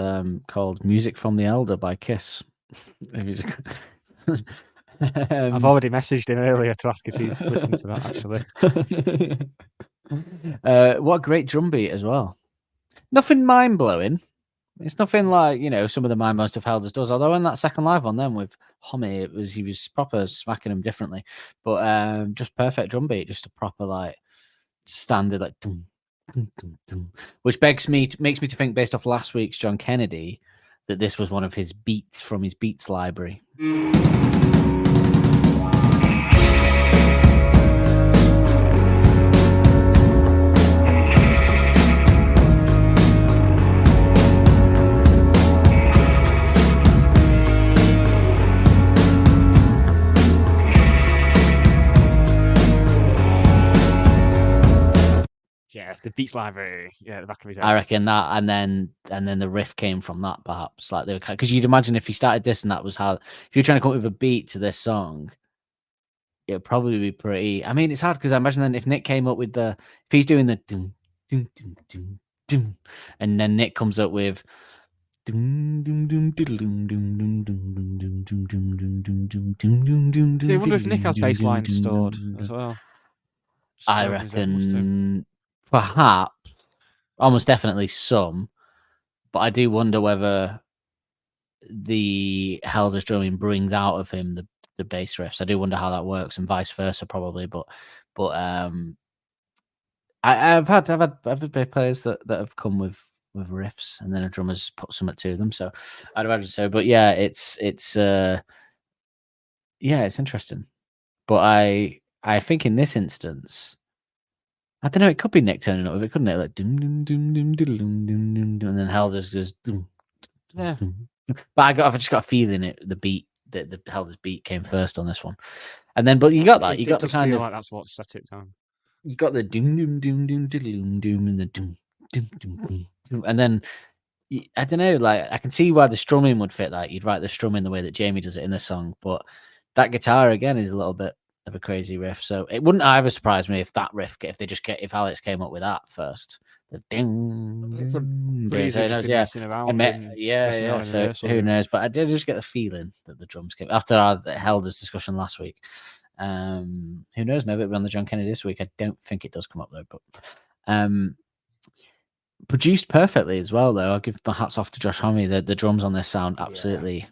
called Music from the Elder by Kiss. I've already messaged him earlier to ask if he's listened to that, actually. What a great drum beat as well. Nothing mind-blowing. It's nothing like, some of the mind-blowing stuff Helders does. Although in that second live one then with Homie, he was proper smacking him differently. But just perfect drum beat, just a proper standard dum, dum, dum, dum. Which makes me to think, based off last week's John Kennedy, that this was one of his beats from his beats library. Yeah, the Beats library. Yeah, the back of his head. I reckon that, and then the riff came from that, perhaps. Like, they were, because you'd imagine if he started this and that was how, if you're trying to come up with a beat to this song, it would probably be pretty. I mean, it's hard because I imagine then if Nick came up with if he's doing the doom doom doom doom doom, and then Nick comes up with doom doom doom doom doom doom doom doom doom doom doom doom doom doom doom. I wonder if Nick has bass lines stored as well. I reckon perhaps, almost definitely some, but I do wonder whether the Helders drumming brings out of him the bass riffs. I do wonder how that works, and vice versa probably. But I've had bass players that have come with riffs, and then a drummer's put something to them. So I'd imagine so. But yeah, it's interesting. But I think in this instance, I don't know. It could be Nick turning up with it, couldn't it? Like doom doom doom doom doom doom doom doom, and then Helders just doom. Yeah. But I've just got a feeling the beat, the Helders beat came first on this one, and then but you got that. You got the kind of like that's what set it down. You got the doom doom doom doom doom doom, and the doom doom doom doom, and then I don't know. Like, I can see why the strumming would fit that. You'd write the strumming the way that Jamie does it in this song, but that guitar again is a little bit of a crazy riff. So it wouldn't either surprise me if that riff, if Alex came up with that first. The ding, So who knows? But I did just get the feeling that the drums came after our Helders discussion last week. Who knows? Maybe it'll be on the John Kennedy this week. I don't think it does come up though. But produced perfectly as well, though. I'll give my hats off to Josh Homme. The drums on this sound absolutely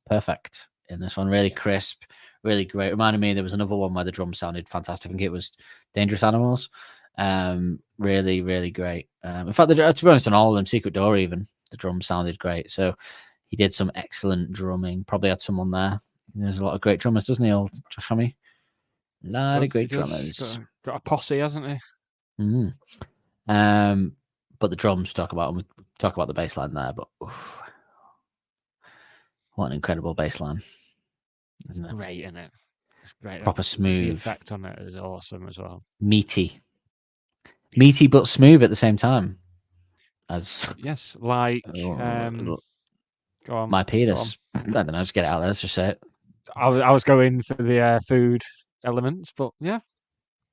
perfect in this one. Really crisp, really great. Reminded me, there was another one where the drums sounded fantastic. I think it was Dangerous Animals. Really, really great. In fact, to be honest, on all of them, Secret Door even, the drums sounded great. So he did some excellent drumming. Probably had someone there. There's a lot of great drummers, doesn't he, old Josh Homme? A lot of great drummers. Got a posse, hasn't he? Mm-hmm. But the drums, talk about the bass line there. But what an incredible bass line, isn't it? Great, isn't it? It's great. Proper smooth. The effect on it is awesome as well. Meaty. Meaty but smooth at the same time. As Yes, like go on. my go on. penis. I don't know. Just get it out there. Let's just say it. I was going for the food elements, but yeah,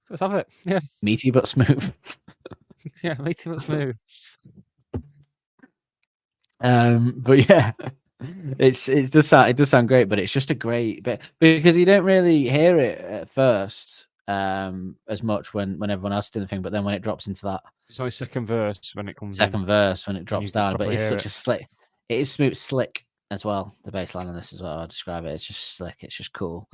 let's have it. Yeah, Meaty but smooth. yeah, meaty but smooth. But yeah, it does sound great, but it's just a great bit because you don't really hear it at first as much when everyone else is doing the thing, but then when it drops into that It's only second verse when it comes second verse when it drops you can down, but properly it's hear such a slick. It is smooth, slick as well. The bass line on this is what I would describe it. It's just slick. It's just cool.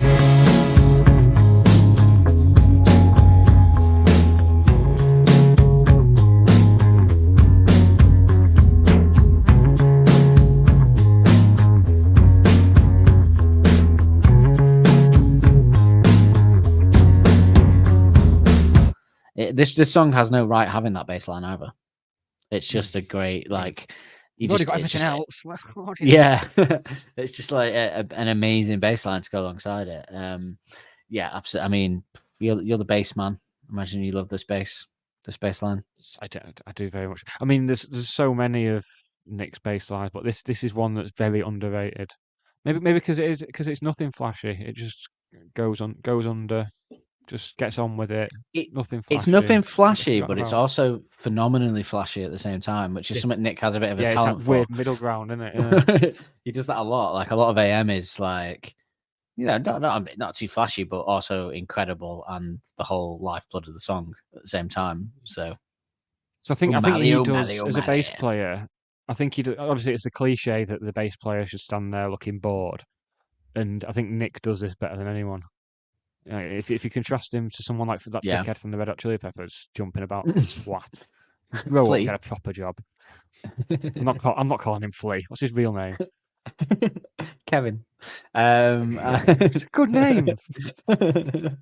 This song has no right having that bass line either. It's just a great like. You've already got everything else. Yeah, it's just like an amazing bass line to go alongside it. Yeah, absolutely. I mean, you're the bass man. Imagine you love this bass line. I do very much. I mean, there's so many of Nick's bass lines, but this is one that's very underrated. Maybe because it's nothing flashy. It just goes under, just gets on with it. Nothing flashy. It's nothing flashy, but it's also phenomenally flashy at the same time, which is something Nick has a bit of a talent it's that for. weird middle ground, isn't it? Yeah. He does that a lot. Like a lot of AM is like, you know, not too flashy, but also incredible, and the whole lifeblood of the song at the same time. So I think he does as a bass player. I think he does, obviously it's the cliche that the bass player should stand there looking bored, and I think Nick does this better than anyone. If you contrast him to someone like that dickhead from the Red Hot Chili Peppers jumping about like a twat, grow up, get a proper job. I'm not calling him Flea. What's his real name? Kevin. It's a good name. But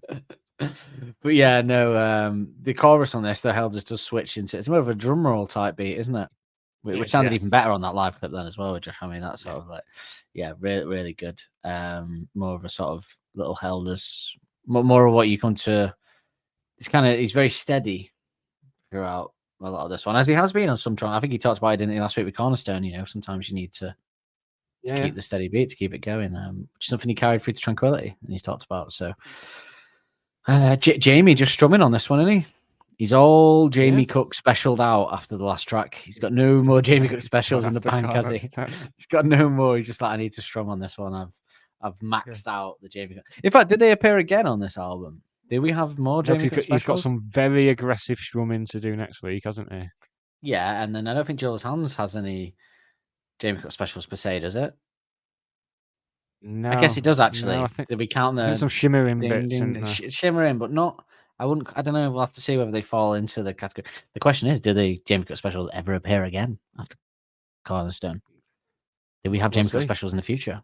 yeah, no. The chorus on this, the hell just does switch into it's more of a drum roll type beat, isn't it? Which sounded even better on that live clip then as well. Which I mean, that's sort of like, yeah, really, really good. More of a sort of little Helders, more of what you come to. He's very steady throughout a lot of this one, as he has been on some track. I think he talked about it, didn't he, last week with Cornerstone? You know, sometimes you need to keep the steady beat to keep it going, which is something he carried through to Tranquility, and he's talked about. So, Jamie just strumming on this one, isn't he? He's all Jamie Cook specialed out after the last track. He's got no more Jamie Cook specials in the bank, has he? He's got no more. He's just like, I need to strum on this one. I've maxed out the Jamie Cook. In fact, did they appear again on this album? Do we have more Jamie Cook specials? He's got some very aggressive strumming to do next week, hasn't he? Yeah, and then I don't think Jules Hands has any Jamie Cook specials per se, does it? No, I guess he does actually. No, I think, did we count some shimmering bits? Shimmering, but not. I don't know. We'll have to see whether they fall into the category. The question is, do the Jamie Cook specials ever appear again after Cornerstone? Do we have Jamie Cook specials in the future?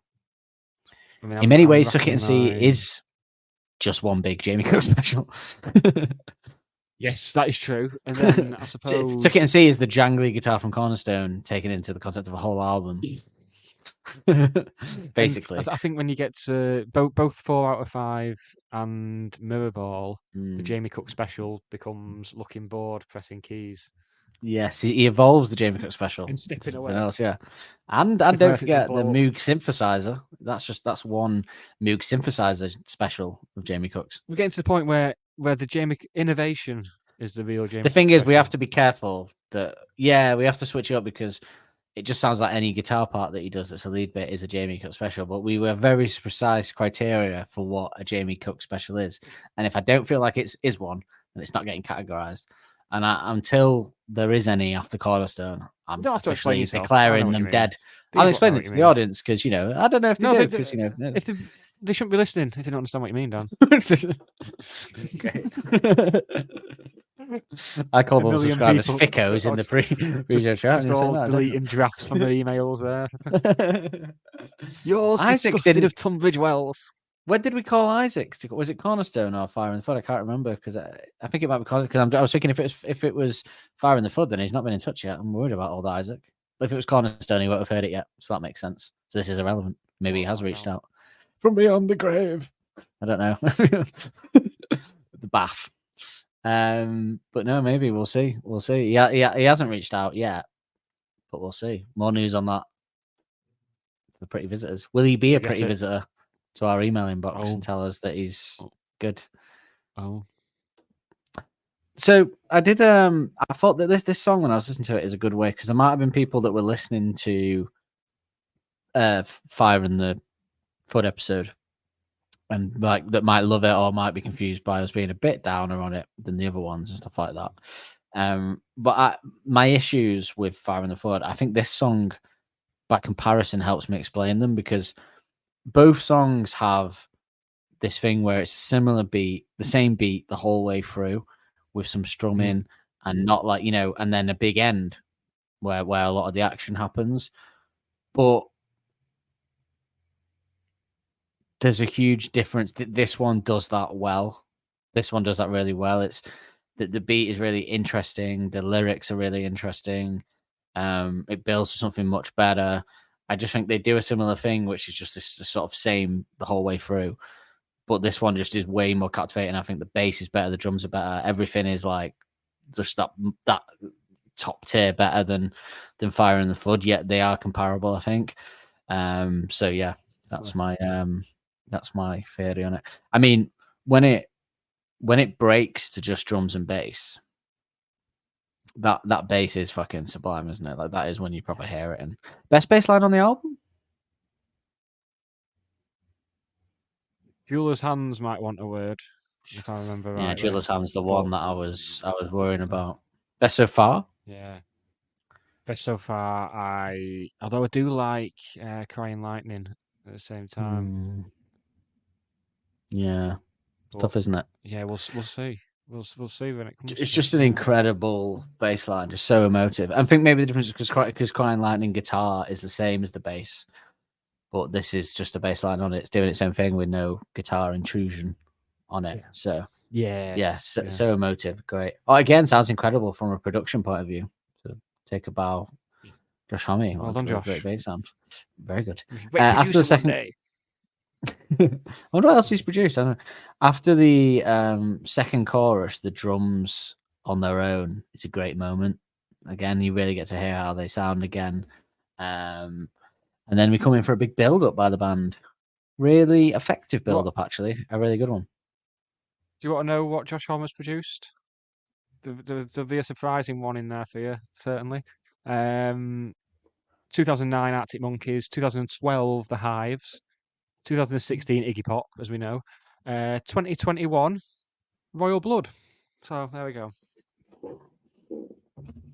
I mean, in many ways, Suck It and See is just one big Jamie Cook special. Yes, that is true. And then I suppose Suck It and See is the jangly guitar from Cornerstone taken into the concept of a whole album. Basically, I think when you get to both 4 out of 5 and Mirrorball, the Jamie Cook special becomes looking bored pressing keys. Yes, he evolves the Jamie Cook special and snipping away. Else, yeah, and don't forget the Moog synthesizer. That's one Moog synthesizer special of Jamie Cook's. We're getting to the point where the Jamie innovation is the real Jamie. The thing is, we have to be careful that we have to switch it up because it just sounds like any guitar part that he does that's a lead bit is a Jamie Cook special, but we were very precise criteria for what a Jamie Cook special is. And if I don't feel like it is one, then it's not getting categorized. And until there is any after Cornerstone, I'm officially declaring them dead. I'll explain it to the audience because, you know, I don't know if they do because, you know. If they shouldn't be listening if they don't understand what you mean, Dan. I call those subscribers fickos in the pre-video chat. Just all deleting drafts from their emails there. Yours disgusted of Tunbridge Wells. When did we call Isaac? Was it Cornerstone or Fire in the Flood? I can't remember because I think it might be Cornerstone. Because I was thinking if it was Fire in the Flood, then he's not been in touch yet. I'm worried about old Isaac. But if it was Cornerstone, he won't have heard it yet. So that makes sense. So this is irrelevant. Maybe he has reached out from beyond the grave. I don't know. The bath. But no, maybe we'll see. We'll see. He hasn't reached out yet, but we'll see. More news on that. The pretty visitors. Will he be a get pretty it? visitor to our email inbox Oh. and tell us that he's good? Oh, So I did. I thought that this song when I was listening to it is a good way because there might have been people that were listening to Fire in the Flood episode and like that might love it or might be confused by us being a bit downer on it than the other ones and stuff like that. But my issues with Fire in the Flood, I think this song, by comparison, helps me explain them because both songs have this thing where it's a similar beat, the same beat the whole way through, with some strumming and not like and then a big end where a lot of the action happens. But there's a huge difference. This one does that well. This one does that really well. It's the beat is really interesting. The lyrics are really interesting. It builds to something much better. I just think they do a similar thing, which is just this sort of same the whole way through. But this one just is way more captivating. I think the bass is better, the drums are better. Everything is like just that top tier better than Fire in the Flood. Yet they are comparable, I think. So yeah, that's my theory on it. I mean, when it breaks to just drums and bass, that bass is fucking sublime, isn't it? Like that is when you probably hear it. And best bass line on the album. Jeweler's Hands might want a word, if I remember right. Yeah, Jeweler's Hands, the one that I was worrying about. Best so far. Yeah. Best so far. Although I do like Crying Lightning at the same time. Yeah, it's tough, isn't it? Yeah, we'll see. We'll see when it comes. It's just an incredible bass line, just so emotive. I think maybe the difference is because Crying Lightning guitar is the same as the bass, but this is just a bass line on it. It's doing its own thing with no guitar intrusion on it. So so emotive, great. Oh, again, sounds incredible from a production point of view. So take a bow, Josh Homme. Well done, Josh. Great bass sound, very good. Wait, after the second. I wonder what else he's produced. I don't know. After the second chorus, the drums on their own, it's a great moment. Again, you really get to hear how they sound again. And then we come in for a big build-up by the band. Really effective build-up, actually. A really good one. Do you want to know what Josh Homme has produced? There'll be a surprising one in there for you, certainly. 2009, Arctic Monkeys. 2012, The Hives. 2016, Iggy Pop, as we know. 2021, Royal Blood. So there we go.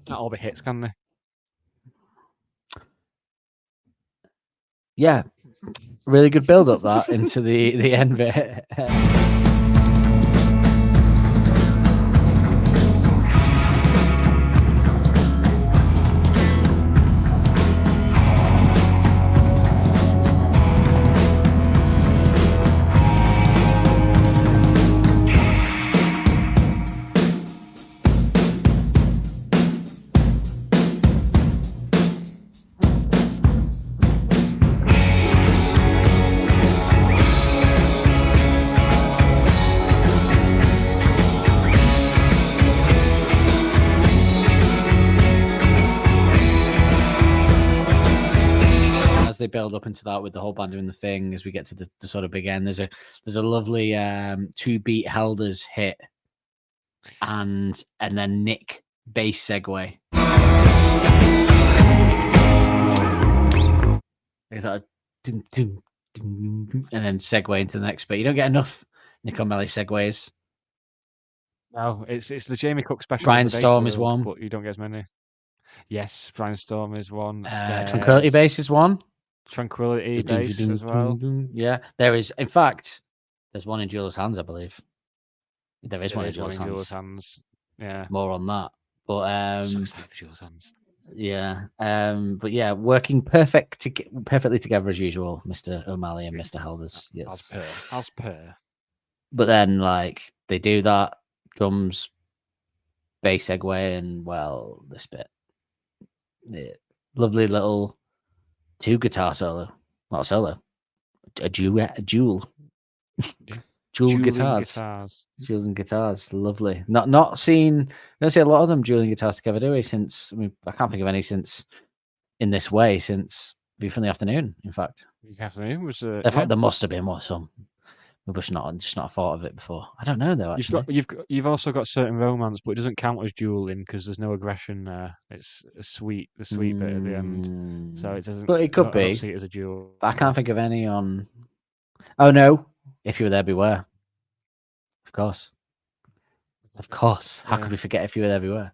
Not all the hits, can they? Yeah, really good build up that into the end bit. They build up into that with the whole band doing the thing as we get to the sort of big end. There's a lovely 2-beat Helders hit and then Nick bass segue. There's that and then segue into the next bit. You don't get enough Nick O'Malley segues. No, it's the Jamie Cook special. Brian Storm is one, but you don't get as many. Yes, Brian Storm is one. Tranquility Bass is one. Tranquility Bass as well. Yeah, there is. In fact, there's one in Jeweler's Hands, I believe. There is one in Jeweler's Hands. Yeah, more on that. But so excited for Jeweler's Hands. Yeah, but yeah, working perfectly together as usual, Mr. O'Malley and Mr. Helders. Yes, as per. But then, like, they do that drums, bass segue, and well, this bit, lovely little 2 guitar solo, not a solo, a duel. Yeah. Dual Dueling guitars. Dueling guitars, lovely. Not seen. Don't see a lot of them dueling guitars together, do we? Since I can't think of any since in this way since View from the Afternoon. In fact, This afternoon was there must have been some. We've just not thought of it before. I don't know though. Actually, you've also got certain romance, but it doesn't count as dueling because there's no aggression there. It's the sweet bit at the end, so it doesn't. But it could I be. don't see it as a duel. But I can't think of any on. Oh no! If You Were There, Beware. Of course. How could we forget If You Were There, Beware?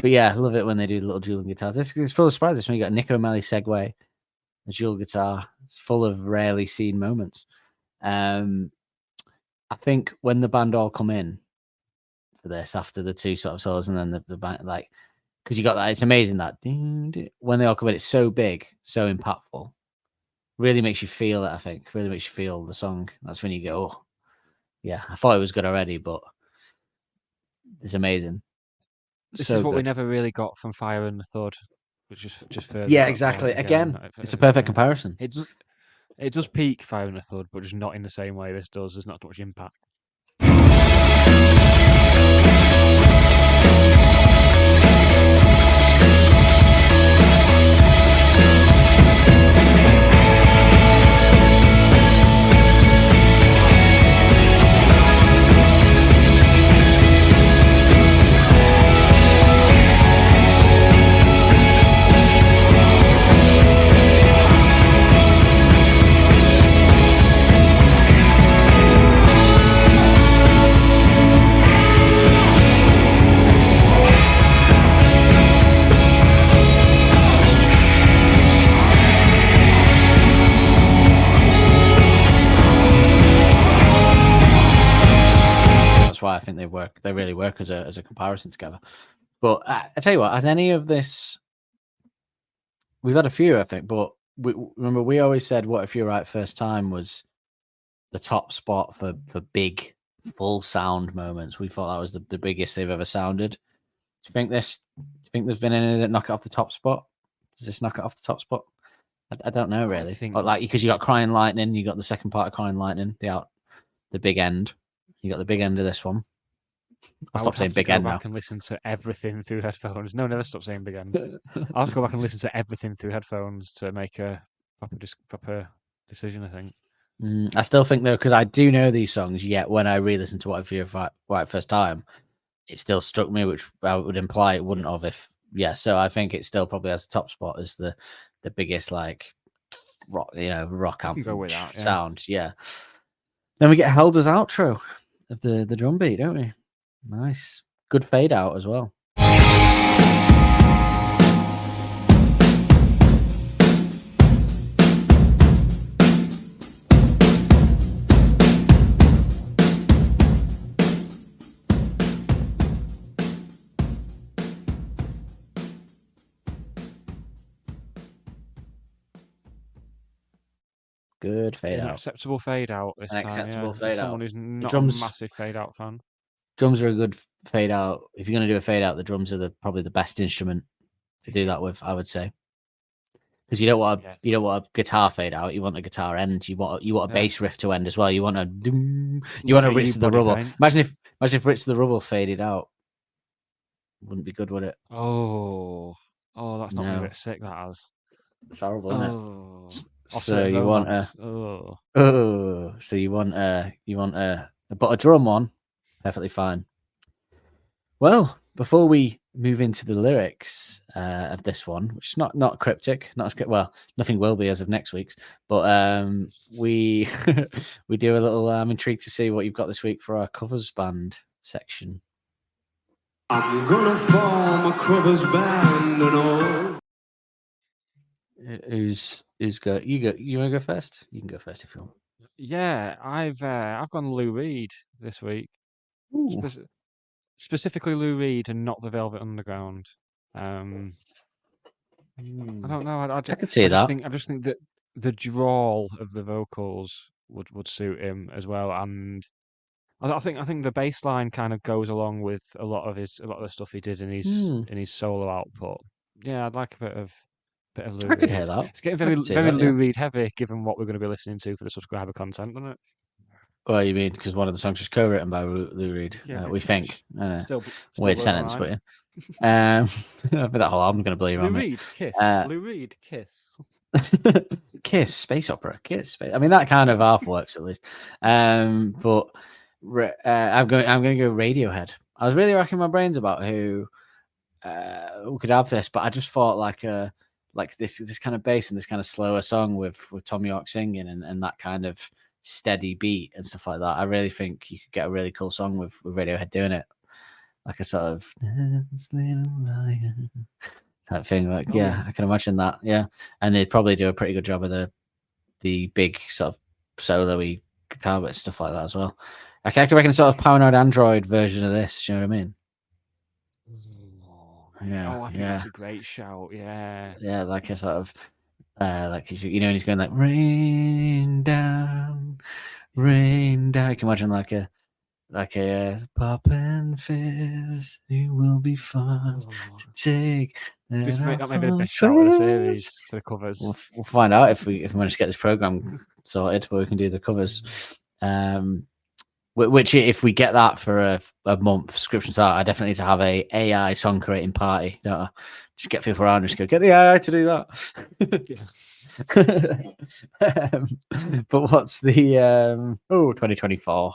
But yeah, I love it when they do little dueling guitars. It's full of surprises. When you got Nick O'Malley segue, a dual guitar. It's full of rarely seen moments. I think when the band all come in for this after the two sort of solos and then the band, like, because you got that, it's amazing that when they all come in, it's so big, so impactful. Really makes you feel it. I think really makes you feel the song. That's when you go, oh, yeah. I thought it was good already, but it's amazing. This is what we never really got from Fire and the Thud, which is just further. Yeah, exactly. Again, it's a perfect comparison. It does peak Fire and the Thud, but just not in the same way this does. There's not much impact. Why I think they really work as a comparison together. But I tell you what, has any of this, we've had a few, I think, but remember we always said What If You're Right First Time was the top spot for big full sound moments. We thought that was the biggest they've ever sounded. Do you think there's been any that knock it off the top spot? Does this knock it off the top spot? I don't know really. Like, because you got Crying Lightning, you got the second part of Crying Lightning, the big end. You got the big end of this one. I'll stop saying big end now. Go back and listen to everything through headphones. No, never stop saying big end. I'll have to go back and listen to everything through headphones to make a proper decision, I think. I still think, though, because I do know these songs, yet when I re-listen to What If You're Right First Time, it still struck me, which I would imply it wouldn't have if... Yeah, so I think it still probably has the top spot as the biggest, like, rock anthem go with that, sound. Yeah. Then we get held as outro of the drum beat, don't we? Nice. Good fade out as well. Good fade out. Acceptable fade out this time. Acceptable fade out. Someone who's not drums, a massive fade out fan. Drums are a good fade out. If you're going to do a fade out, the drums are probably the best instrument to do that with, I would say. Because you don't want a guitar fade out. You want a guitar end. You want a bass riff to end as well. You want a doom. You want a Ritz of the Rubble. Imagine if Ritz of the Rubble faded out. Wouldn't be good, would it? Oh, that's not a bit sick. That has. It's horrible, isn't it? So you want a drum one, perfectly fine. Well, before we move into the lyrics of this one, which is not cryptic, nothing will be as of next week's, but we do a little. I'm intrigued to see what you've got this week for our covers band section. I'm gonna form a covers band and all. Who's go? You want to go first? You can go first if you want. Yeah, I've gone Lou Reed this week. Specifically Lou Reed and not the Velvet Underground. I don't know. I could see that. I just think that the drawl of the vocals would suit him as well. And I think the bass line kind of goes along with a lot of the stuff he did in his solo output. Yeah, I'd like a bit of Lou I could Reed. hear that. It's getting I very could see very that, Lou yeah. Reed heavy, given what we're going to be listening to for the subscriber content, isn't it? Well, you mean because one of the songs was co-written by Lou Reed? Yeah, We think. Still Weird blows my sentence, mind. but yeah. I think that whole album's going to blow your Lou mind. Reed, Kiss. Lou Reed, Kiss. Kiss, space opera, Kiss. I mean, that kind of half works at least. But I'm going to go Radiohead. I was really racking my brains about who could have this, but I just thought like this kind of bass and this kind of slower song with Tom York singing and that kind of steady beat and stuff like that. I really think you could get a really cool song with Radiohead doing it, like a sort of type thing. Like, I can imagine that. Yeah, and they'd probably do a pretty good job of the big sort of solo-y guitar bit stuff like that as well. I reckon a sort of Paranoid Android version of this. You know what I mean? Yeah. I think that's a great shout. Yeah. Yeah, like a sort of like you know, and he's going like rain down, rain down. You can imagine like a pop and fizz. You will be fast to take. That may be the best shout of the series for the covers. We'll find out if we manage to get this program sorted where we can do the covers. Which if we get that for a month subscription start, I definitely need to have a AI song creating party. Don't I? Just get people around and just go get the AI to do that. But what's the 2024?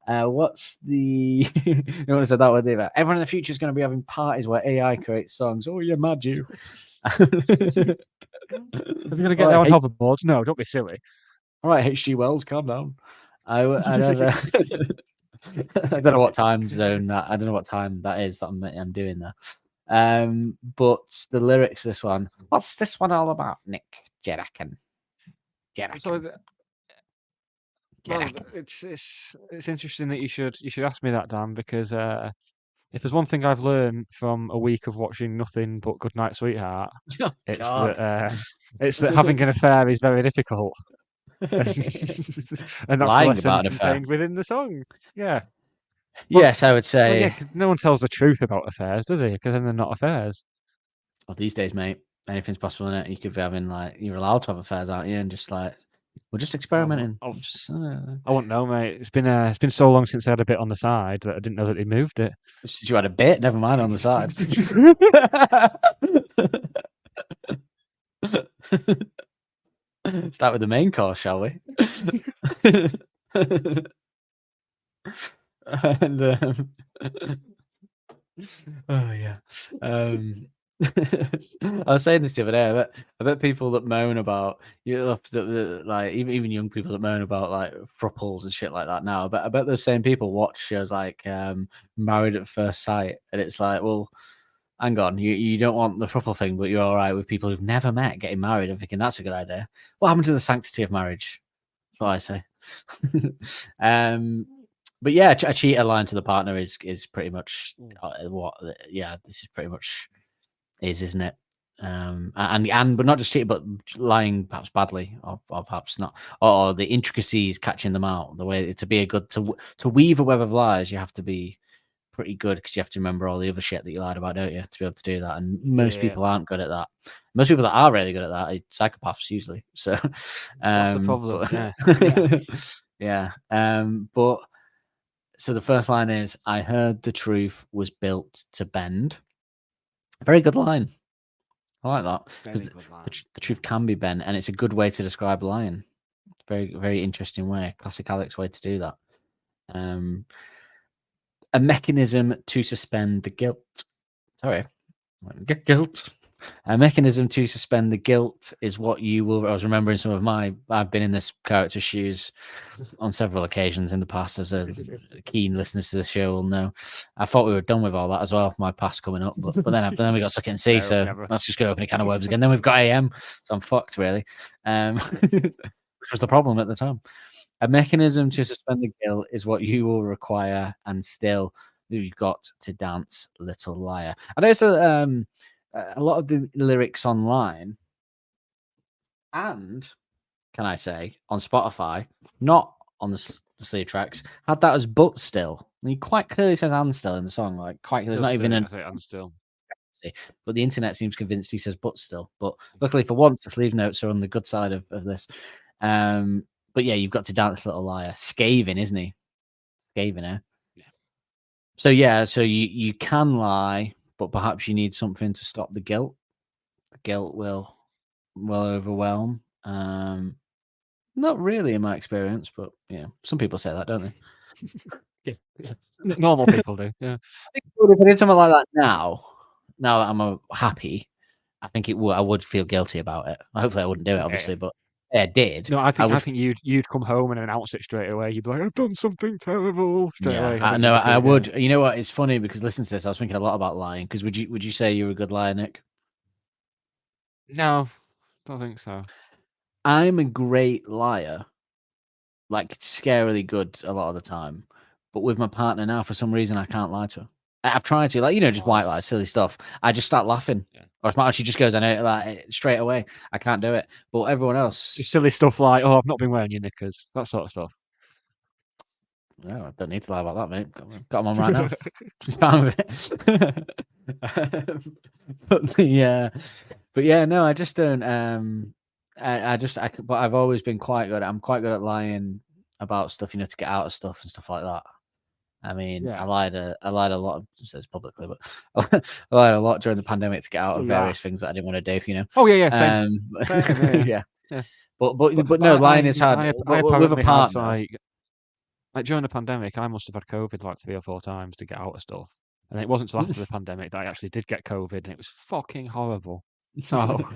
What's the you know what said that word about everyone in the future is going to be having parties where AI creates songs. Oh, you're mad, you. Are you going to get there on hoverboards? No, don't be silly. All right, H.G. Wells, calm down. I don't know what time zone that. I don't know what time that is that I'm doing there. But the lyrics of this one. What's this one all about, Nick? Jerakin. So it's interesting that you should ask me that, Dan, because if there's one thing I've learned from a week of watching nothing but Goodnight Sweetheart, it's that having an affair is very difficult. And that's lying the lesson about an contained within the song. Yeah. Yes, I would say. No one tells the truth about affairs, do they? Because then they're not affairs. Well, these days, mate, anything's possible in it. You could be having you're allowed to have affairs, aren't you? And just we're just experimenting. I won't know, mate. It's been so long since I had a bit on the side that I didn't know that they moved it. Since you had a bit, never mind on the side. Start with the main course, shall we? And oh yeah. I was saying this the other day. I bet people that moan about even young people that moan about thruples and shit like that now. But I bet those same people watch shows like Married at First Sight, and it's like, well, hang on, you don't want the thruple thing, but you're all right with people who've never met getting married and thinking that's a good idea. What happened to the sanctity of marriage? That's what I say. But yeah, a cheater lying to the partner is pretty much what. Yeah, this is pretty much isn't it? And but not just cheating, but lying perhaps badly, or perhaps not, or the intricacies catching them out. The way to be a good to weave a web of lies, you have to be pretty good because you have to remember all the other shit that you lied about, don't you, to be able to do that? And most people aren't good at that. Most people that are really good at that are psychopaths usually. So that's a problem. But so the first line is, "I heard the truth was built to bend." A very good line. I like that because the truth can be bent, and it's a good way to describe lying. Very, very interesting way. Classic Alex way to do that. A mechanism to suspend the guilt. Sorry, guilt. A mechanism to suspend the guilt is what you will. I was remembering some of I've been in this character's shoes on several occasions in the past, as a keen listeners to the show will know. I thought we were done with all that as well. My past coming up, but then we got Suck It and See. So let's just go open a can of worms again. Then we've got AM, so I'm fucked really. Which was the problem at the time. A mechanism to suspend the guilt is what you will require, and still you've got to dance, little liar. I know it's a lot of the lyrics online, and can I say, on Spotify, not on the sleeve tracks, had that as but still. And he quite clearly says and still in the song. Like quite, there's not even an. I'm still. But the internet seems convinced he says but still. But luckily for once, the sleeve notes are on the good side of this. But yeah, you've got to dance, little liar. Scathing, isn't he? Scathing, eh? Yeah. So you can lie, but perhaps you need something to stop the guilt. The guilt will overwhelm. Not really in my experience, but yeah, some people say that, don't they? Yeah. Normal people do. Yeah. I think if I did something like that now that I'm happy, I think I would feel guilty about it. Hopefully, I wouldn't do it, obviously, but yeah, I did. No, I think you'd come home and announce it straight away. You'd be like, "I've done something terrible." Straight away. I would. You know what? It's funny because listen to this. I was thinking a lot about lying. Because would you say you're a good liar, Nick? No, don't think so. I'm a great liar, like scarily good a lot of the time. But with my partner now, for some reason, I can't lie to her. I've tried to, like, just white lies, silly stuff. I just start laughing. Yeah. Or she just goes, I know, like, straight away. I can't do it. But everyone else. Just silly stuff like, oh, I've not been wearing your knickers. That sort of stuff. No, I don't need to lie about that, mate. Got them on right now. Just fine with it. But yeah, no, I just don't. But I've always been quite good. I'm quite good at lying about stuff, to get out of stuff and stuff like that. I mean, I lied a lot. It says publicly, but I lied a lot during the pandemic to get out of various things that I didn't want to do. Oh yeah. Same. Yeah. But no, lying is hard. With a partner, like during the pandemic, I must have had COVID like 3 or 4 times to get out of stuff, and it wasn't until after the pandemic that I actually did get COVID, and it was fucking horrible. So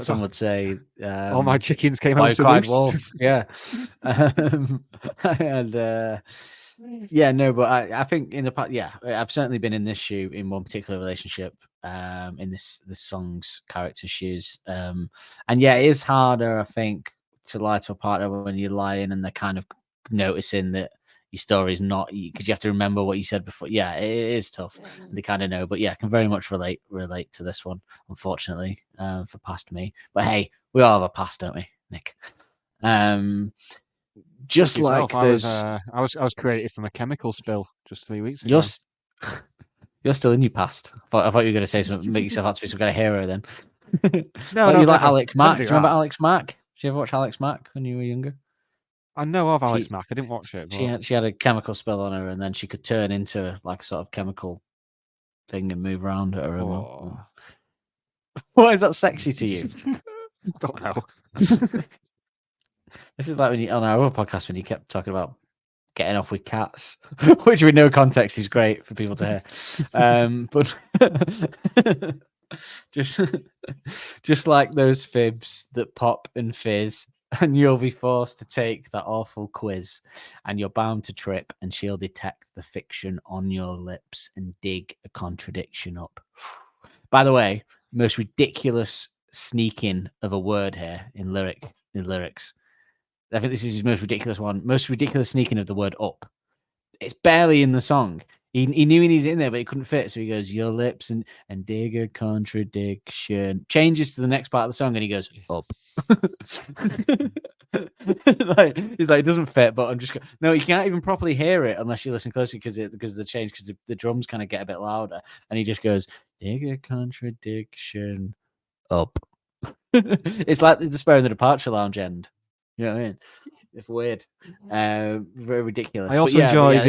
some would say all my chickens came home to roost. Wolf. Yeah, and but I think in the past, I've certainly been in this shoe in one particular relationship, in this song's character's shoes, and it is harder, I think, to lie to a partner when you're lying and they're kind of noticing that your story is not, because you have to remember what you said before. Yeah, it is tough. They kind of know, but I can very much relate to this one, unfortunately, for past me. But hey, we all have a past, don't we, Nick? Just like those. I was created from a chemical spill just 3 weeks ago. You're still in your past. I thought you were going to say something, make yourself out to be some kind of hero then. No, you like Alex Mack? Do you remember Alex Mack? Did you ever watch Alex Mack when you were younger? I know of Alex Mack. I didn't watch it. But... She had a chemical spill on her, and then she could turn into like a sort of chemical thing and move around at her room. Oh. Why is that sexy to you? Don't know. This is like when on our other podcast when you kept talking about getting off with cats, which with no context is great for people to hear. But just like those fibs that pop and fizz, and you'll be forced to take that awful quiz, and you're bound to trip, and she'll detect the fiction on your lips and dig a contradiction up. By the way, most ridiculous sneaking of a word here in lyrics. I think this is his most ridiculous one. Most ridiculous sneaking of the word up. It's barely in the song. He knew he needed it in there, but it couldn't fit. So he goes, your lips and dig a contradiction. Changes to the next part of the song, and he goes, up. He's like, it doesn't fit, but I'm just no, you can't even properly hear it unless you listen closely because of the change, because the drums kind of get a bit louder, and he just goes, dig a contradiction up. It's like the Despair in the Departure Lounge end. You know what I mean? It's weird. Very ridiculous. I also enjoy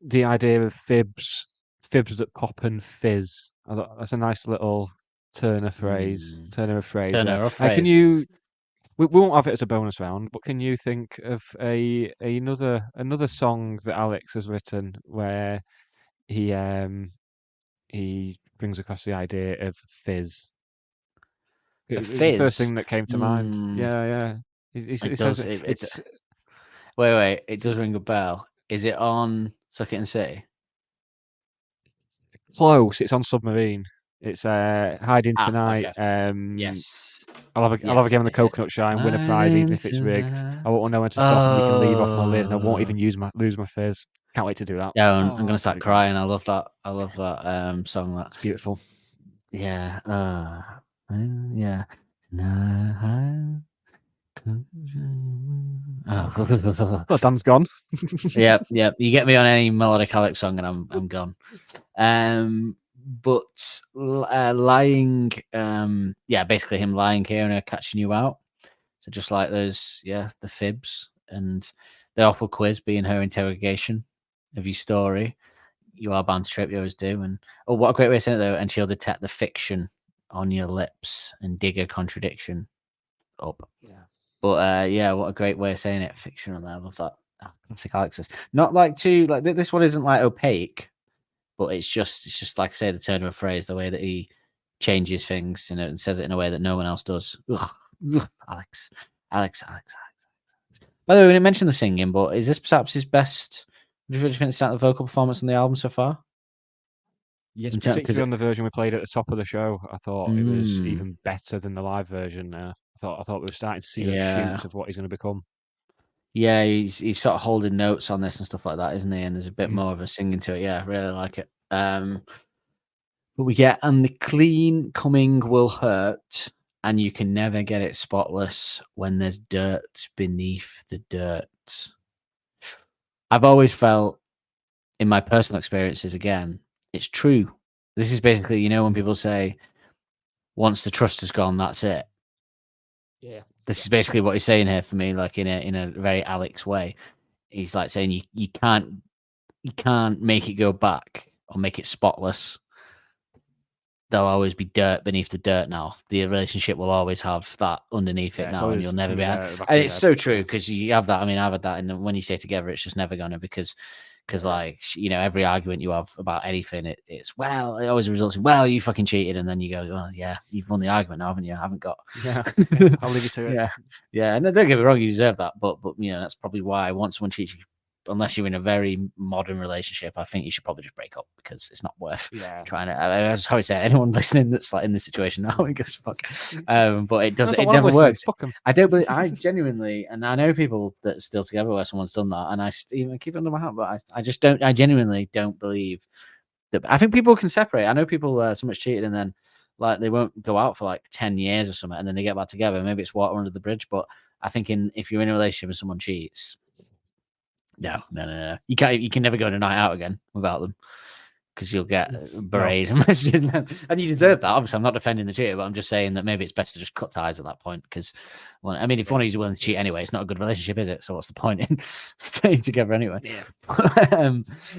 the idea of fibs that pop and fizz. That's a nice little turn of phrase. Can you? We won't have it as a bonus round, but can you think of another song that Alex has written where he brings across the idea of fizz? It's the first thing that came to mind. Yeah. He says it's. Wait. It does ring a bell. Is it on Suck It and See? Close. It's on Submarine. It's Hiding Tonight. Okay. Yes. I'll have a game on the coconut shine, win a prize even if it's rigged. I won't know when to stop, and you can leave off my lid, and I won't even lose my fizz. Can't wait to do that. Yeah, I'm gonna start crying. I love that song. That's beautiful. Yeah. Yeah. Tonight, Well, Dan's gone. Yeah. You get me on any melodic Alex song, and I'm gone. But lying, basically him lying here and her catching you out. So just like those, the fibs and the awful quiz being her interrogation of your story. You are bound to trip, you always do. And what a great way of saying it though. And she'll detect the fiction on your lips and dig a contradiction up. Yeah. But what a great way of saying it. Fiction on there. I love that. Classic Alexis. Not like too like this one isn't like opaque, but it's just like I say, the turn of a phrase, the way that he changes things, and says it in a way that no one else does. Ugh, Alex. By the way, we didn't mention the singing, but is this perhaps his best? Do you think it's the vocal performance on the album so far? Yes, particularly on the version we played at the top of the show. I thought it was even better than the live version. I thought we were starting to see the shoots of what he's going to become. Yeah, he's sort of holding notes on this and stuff like that, isn't he? And there's a bit more of a singing to it. Yeah, I really like it. But we get, and the clean coming will hurt, and you can never get it spotless when there's dirt beneath the dirt. I've always felt, in my personal experiences, again, it's true. This is basically, when people say, once the trust has gone, that's it. Yeah. This is basically what he's saying here for me, like in a very Alex way. He's like saying you can't make it go back or make it spotless. There'll always be dirt beneath the dirt now. The relationship will always have that underneath it now, and you'll never be. And it's so true, because you have that. I mean, I've had that, and when you stay together, it's just never gonna, because like, every argument you have about anything, it always results in, you fucking cheated, and then you go, well, yeah, you've won the argument now, haven't you? I haven't got. Yeah, I'll leave you to it. Yeah, and don't get me wrong, you deserve that, but that's probably why once someone cheats you, unless you're in a very modern relationship, I think you should probably just break up, because it's not worth trying to. I was how to say, anyone listening that's like in this situation now, it goes fuck. But it doesn't. It never works. I don't believe. I genuinely, and I know people that are still together where someone's done that, and I even keep it under my hat. But I just don't. I genuinely don't believe that. I think people can separate. I know people so much cheated, and then like they won't go out for like 10 years or something, and then they get back together. Maybe it's water under the bridge. But I think if you're in a relationship and someone cheats. No. You can never go on a night out again without them, because you'll get berated. And you deserve that. Obviously, I'm not defending the cheater, but I'm just saying that maybe it's best to just cut ties at that point, because, well, I mean, if one of you is willing to cheat anyway, it's not a good relationship, is it? So what's the point in staying together anyway? Yeah.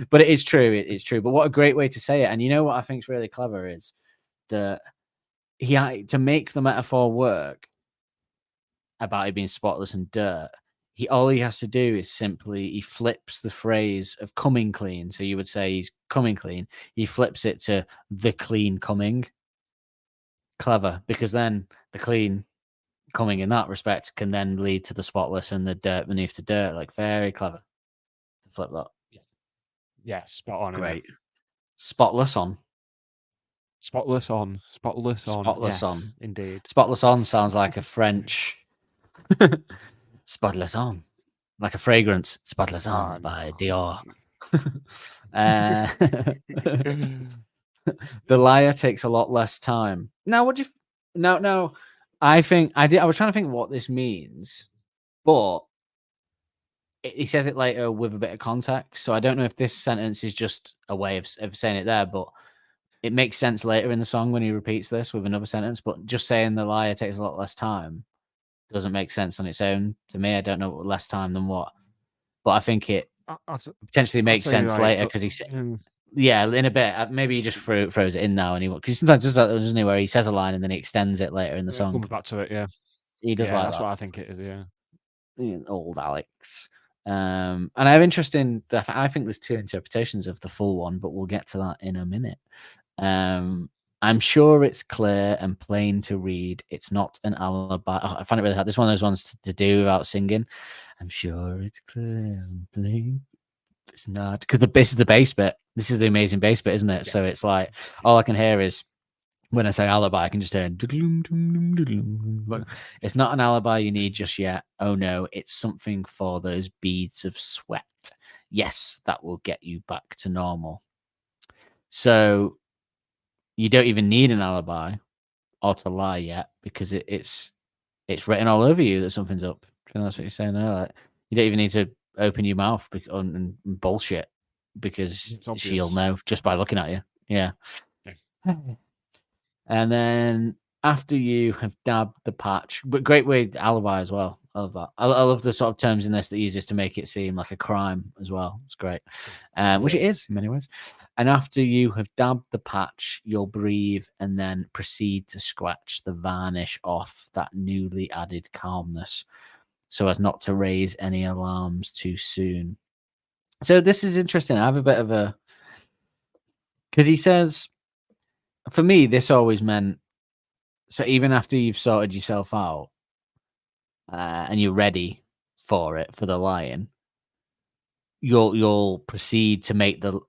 But it is true. It's true. But what a great way to say it. And you know what I think is really clever is that to make the metaphor work about it being spotless and dirt, all he has to do is simply he flips the phrase of coming clean. So you would say he's coming clean. He flips it to the clean coming. Clever, because then the clean coming in that respect can then lead to the spotless and the dirt beneath the dirt. Like, very clever to flip that. Yeah, spot on. Great. Spotless on. Spotless on. Spotless on. Spotless on. Indeed. Spotless on sounds like a French. Spotless on, like a fragrance. Spotless on by Dior. The liar takes a lot less time. Now, what do you? No. I think I was trying to think what this means, but he says it later with a bit of context. So I don't know if this sentence is just a way of saying it there, but it makes sense later in the song when he repeats this with another sentence. But just saying the liar takes a lot less time doesn't make sense on its own to me. I don't know less time than what, but I think it potentially makes sense later, because he said, in a bit. Maybe he just throws it in now, and because sometimes does that, doesn't he, where he says a line and then he extends it later in the song. Comes back to it, yeah. He does like that's that. what I think it is, yeah. Old Alex. And I have interest in that. I think there's two interpretations of the full one, but we'll get to that in a minute. I'm sure it's clear and plain to read. It's not an alibi. I find it really hard. This is one of those ones to do without singing. I'm sure it's clear and plain. It's not, because this is the bass bit. This is the amazing bass bit, isn't it? Yeah. So it's like all I can hear is when I say alibi, I can just hear. It's not an alibi you need just yet. Oh no, it's something for those beads of sweat. Yes, that will get you back to normal. So you don't even need an alibi or to lie yet, because it's written all over you that something's up. I think that's what you're saying there. Like, You don't even need to open your mouth and bullshit because It's obvious. she'll know just by looking at you. Yeah. Yeah. And then after you have dabbed the patch, but great way to alibi as well. I love that. I love the sort of terms in this that use to make it seem like a crime as well. It's great, which it is in many ways. And after you have dabbed the patch, you'll breathe and then proceed to scratch the varnish off that newly added calmness, so as not to raise any alarms too soon. So this is interesting. I have a bit of a, because he says, for me, this always meant, so even after you've sorted yourself out and you're ready for it, for the lion, you'll proceed to make the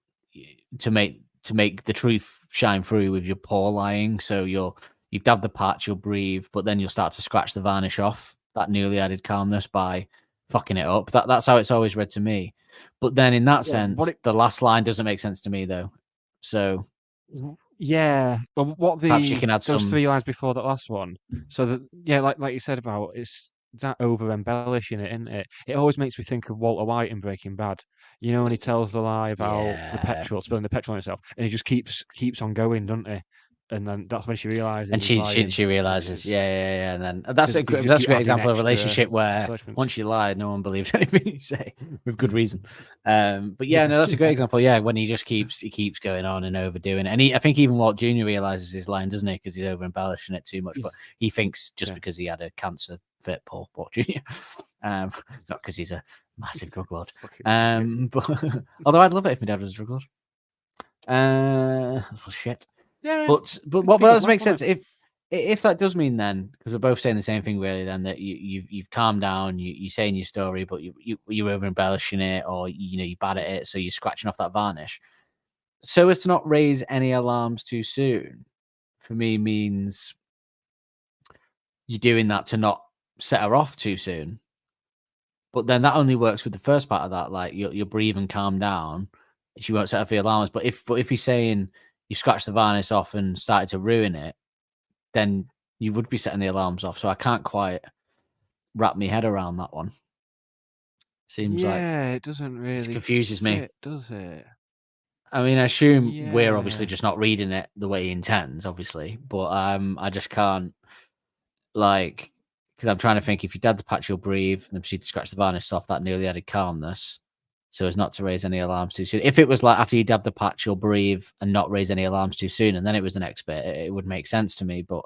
truth shine through with your poor lying. So you've dabbed the patch, you'll breathe, but then you'll start to scratch the varnish off that newly added calmness by fucking it up. That's how it's always read to me. But then in that sense, the last line doesn't make sense to me though. So yeah, but what perhaps you can add those some 3 lines before that last one. So that like you said about, it's that over embellishing it, isn't it? It always makes me think of Walter White in Breaking Bad. You know, when he tells the lie about the petrol, spilling the petrol on himself, and he just keeps on going, doesn't he? And then that's when she realizes. And he's lying, she realizes, yeah. And then that's a you just great keep adding example of a extra relationship where embellishments. once you lie, no one believes anything you say with good reason. But yeah, no, that's a great example. Yeah, when he just keeps going on and overdoing it, and I think even Walt Jr. realizes his line, doesn't he? Because he's over embellishing it too much. But he thinks just because he had a cancer fit, Paul Walt Jr. Not because he's a massive drug lord. But although I'd love it if my dad was a drug lord. Shit. Yeah, but what does make sense if that does mean then, because we're both saying the same thing really, then that you've calmed down, you're saying your story, but you're over embellishing it, or you're bad at it, so you're scratching off that varnish, so as to not raise any alarms too soon. For me, means you're doing that to not set her off too soon. But then that only works with the first part of that, like you'll breathe and calm down. She won't set off the alarms. But if he's saying you scratched the varnish off and started to ruin it, then you would be setting the alarms off. So I can't quite wrap my head around that one. Seems like it doesn't really. It confuses me, does it? I mean, I assume we're obviously just not reading it the way he intends, obviously, but I just can't, like, because I'm trying to think, if you dab the patch, you'll breathe, and then proceed to scratch the varnish off that newly added calmness, so as not to raise any alarms too soon. If it was like after you dab the patch, you'll breathe and not raise any alarms too soon, and then it was the next bit, it would make sense to me. But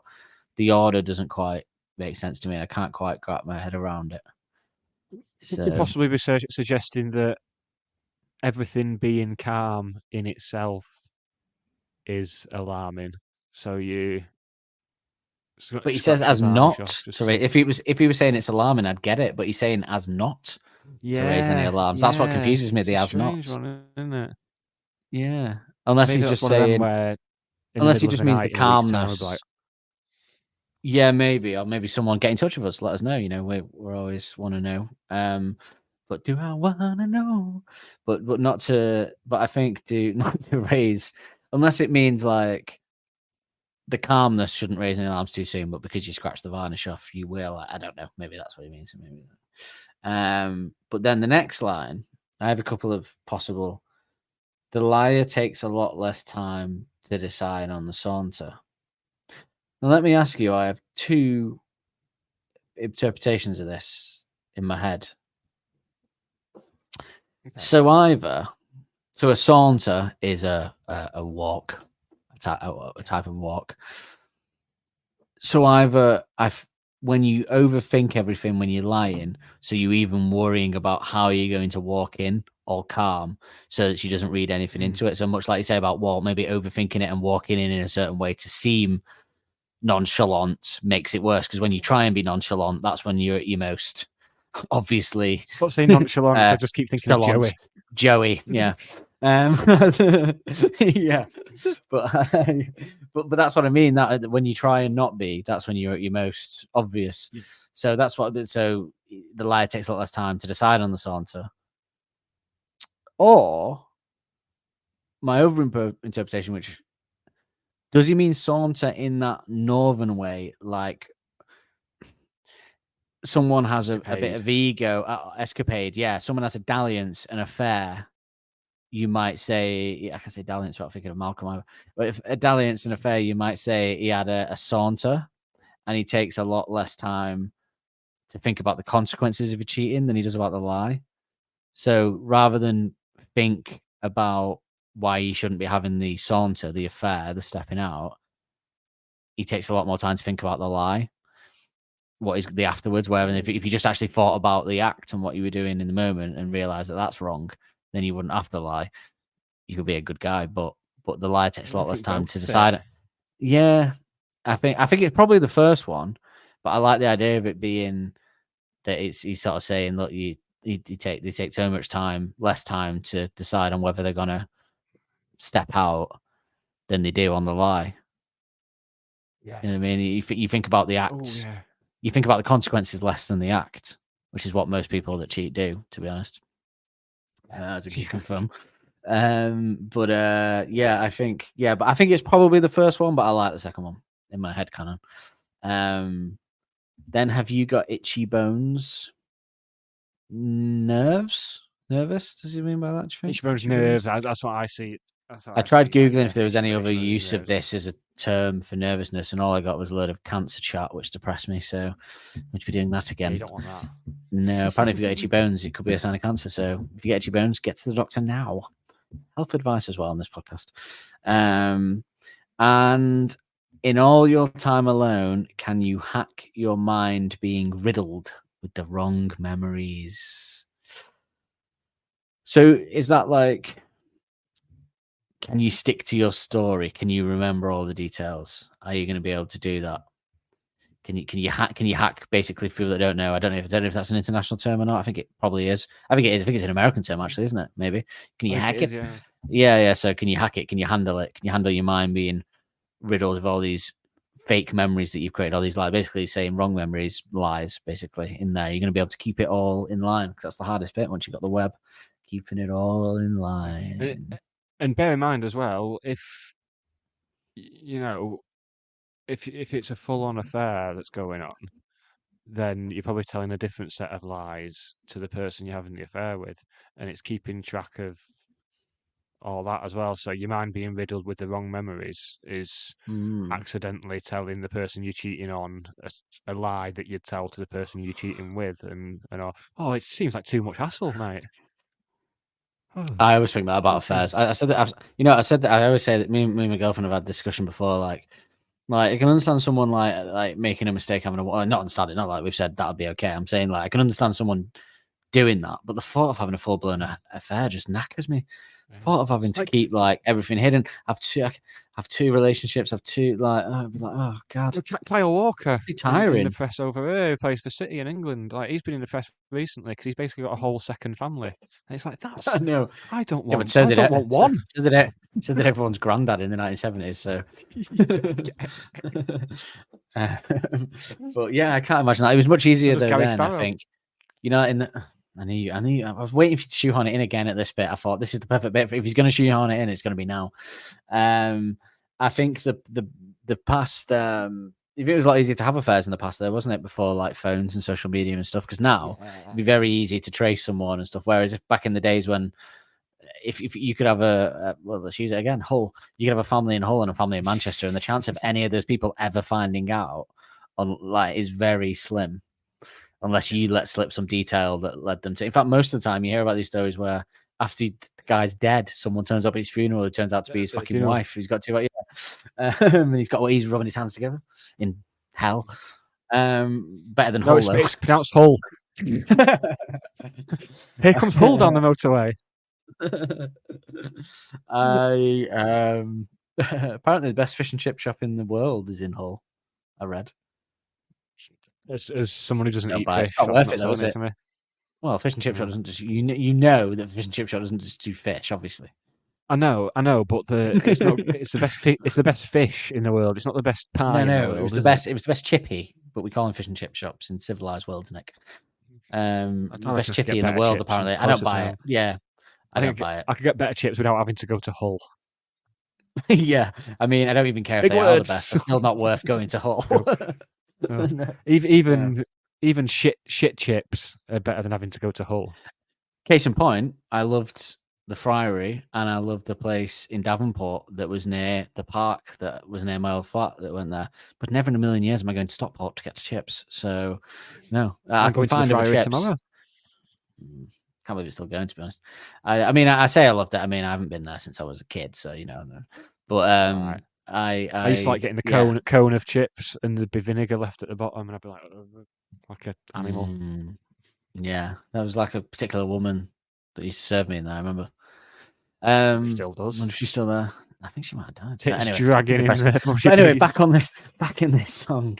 the order doesn't quite make sense to me. I can't quite wrap my head around it. Could you possibly be suggesting that everything being calm in itself is alarming? So you. But he says as not. Sorry, if he was saying it's alarming, I'd get it. But he's saying as not to raise any alarms. That's what confuses me. The as not, one, isn't it? Yeah, unless Maybe he's just saying. Unless he just means the calmness. Like... Yeah, maybe, or maybe someone get in touch with us. Let us know. We're always want to know. But do I want to know? But not to. But I think not to raise, unless it means like. The calmness shouldn't raise any alarms too soon, but because you scratch the varnish off, you will. I don't know. Maybe that's what he means. Maybe. But then the next line, I have a couple of possible. The liar takes a lot less time to decide on the saunter. Now, let me ask you. I have 2 interpretations of this in my head. Okay. So a saunter is a walk. A type of walk. So either when you overthink everything when you're lying, so you're even worrying about how you're going to walk in all calm, so that she doesn't read anything into it. So much like you say about Walt, maybe overthinking it and walking in a certain way to seem nonchalant makes it worse. Because when you try and be nonchalant, that's when you're at your most obviously. Stop saying nonchalant. I just keep thinking of Joey. Yeah. Yeah, but that's what I mean. That when you try and not be, that's when you're at your most obvious. Yeah. So that's what. So the liar takes a lot less time to decide on the saunter. Or my other interpretation, which does he mean saunter in that northern way, like someone has a bit Escapade. of ego, escapade. Yeah, someone has a dalliance, an affair. You might say, I can say dalliance without thinking of Malcolm either. But if a dalliance and affair, you might say he had a saunter, and he takes a lot less time to think about the consequences of a cheating than he does about the lie. So rather than think about why he shouldn't be having the saunter, the affair, the stepping out, he takes a lot more time to think about the lie. What is the afterwards? Whereas if you just actually thought about the act and what you were doing in the moment and realized that that's wrong, then you wouldn't have to lie. You could be a good guy, but the lie takes a lot less time to decide. Yeah, I think it's probably the first one, but I like the idea of it being that he's sort of saying, look, they take so much time, less time to decide on whether they're gonna step out than they do on the lie. Yeah. You know what I mean? You think about the act, you think about the consequences less than the act, which is what most people that cheat do, to be honest. As I can confirm. But I think it's probably the first one, but I like the second one in my head canon. Then have you got itchy bones? Nervous? Does he mean by that? Itchy bones, nerves. That's what I see. I tried Googling if there was any other use of this as a term for nervousness, and all I got was a load of cancer chat, which depressed me. So would you be doing that again? You don't want that. No, apparently if you got itchy bones, it could be a sign of cancer. So if you get itchy bones, get to the doctor now. Health advice as well on this podcast. And in all your time alone, can you hack your mind being riddled with the wrong memories? So is that like, can you stick to your story? Can you remember all the details? Are you going to be able to do that? Can you hack basically for people that don't know? I don't know if that's an international term or not. I think it probably is. I think it is. I think it's an American term actually, isn't it? Maybe. Can you hack it? Yeah. So can you hack it? Can you handle it? Can you handle your mind being riddled with all these fake memories that you've created? All these lies, basically saying wrong memories, lies, basically in there. You're going to be able to keep it all in line because that's the hardest bit once you've got the web, keeping it all in line. And bear in mind as well, if it's a full-on affair that's going on, then you're probably telling a different set of lies to the person you're having the affair with, and it's keeping track of all that as well. So your mind being riddled with the wrong memories is accidentally telling the person you're cheating on a lie that you'd tell to the person you're cheating with, and all. Oh, it seems like too much hassle, mate. I always think that about affairs. I said that. I always say that me and my girlfriend have had discussion before. Like I can understand someone like making a mistake, having not understand it. Not like we've said that'd be okay. I'm saying like I can understand someone doing that, but the thought of having a full blown affair just knackers me. The thought of having to keep like everything hidden. Have two relationships. Have two oh god. Kyle Walker, it's tiring. In the press over here, who plays for City in England. Like he's been in the press recently because he's basically got a whole second family, and it's like that's. No, I don't want. Yeah, but so I don't want one. So did everyone's granddad in the 1970s. So, but yeah, I can't imagine that. It was much easier than then. I think. I knew. I was waiting for you to shoehorn it in again at this bit. I thought this is the perfect bit. If he's going to shoehorn it in, it's going to be now. I think the past. It was a lot easier to have affairs in the past, though, wasn't it? Before like phones and social media and stuff. Because now it'd be very easy to trace someone and stuff. Whereas if back in the days when, if you could have let's use it again, Hull. You could have a family in Hull and a family in Manchester, and the chance of any of those people ever finding out is very slim. Unless you let slip some detail that led them to. In fact, most of the time you hear about these stories where after the guy's dead, someone turns up at his funeral. It turns out to be his fucking wife. He's got to, and he's rubbing his hands together in hell. Better than Hull. It's pronounced Hull. Here comes Hull down the motorway. Apparently the best fish and chip shop in the world is in Hull. I read. As someone who doesn't eat fish, not worth it, though, is it? To me. Well, fish and chip shop doesn't just you know that fish and chip shop doesn't just do fish, obviously. I know, but it's the best fish in the world. It's not the best pie. No, it was the best. It was the best chippy, but we call them fish and chip shops in civilized worlds, Nick. The best chippy in the world, apparently. I don't buy it. Yeah, I don't buy it. I could get better chips without having to go to Hull. Yeah, I mean, I don't even care if they are the best. It's still not worth going to Hull. No. Even even shit chips are better than having to go to Hull. Case in point, I loved the Friary and I loved the place in Davenport that was near the park that was near my old flat that went there. But never in a million years am I going to Stockport to get to chips. So, no. I I'm can going to the find other Friary chips. tomorrow. Can't believe it's still going, to be honest. I mean, I say I loved it. I mean, I haven't been there since I was a kid, so, you know. But Right. I used to like getting the cone of chips and there'd be vinegar left at the bottom and I'd be like an animal. Yeah, that was like a particular woman that used to serve me in there, I remember. Still does. I wonder if she's still there. I think she might have died. Tits Anyway, dragging in there. but anyway, back in this song.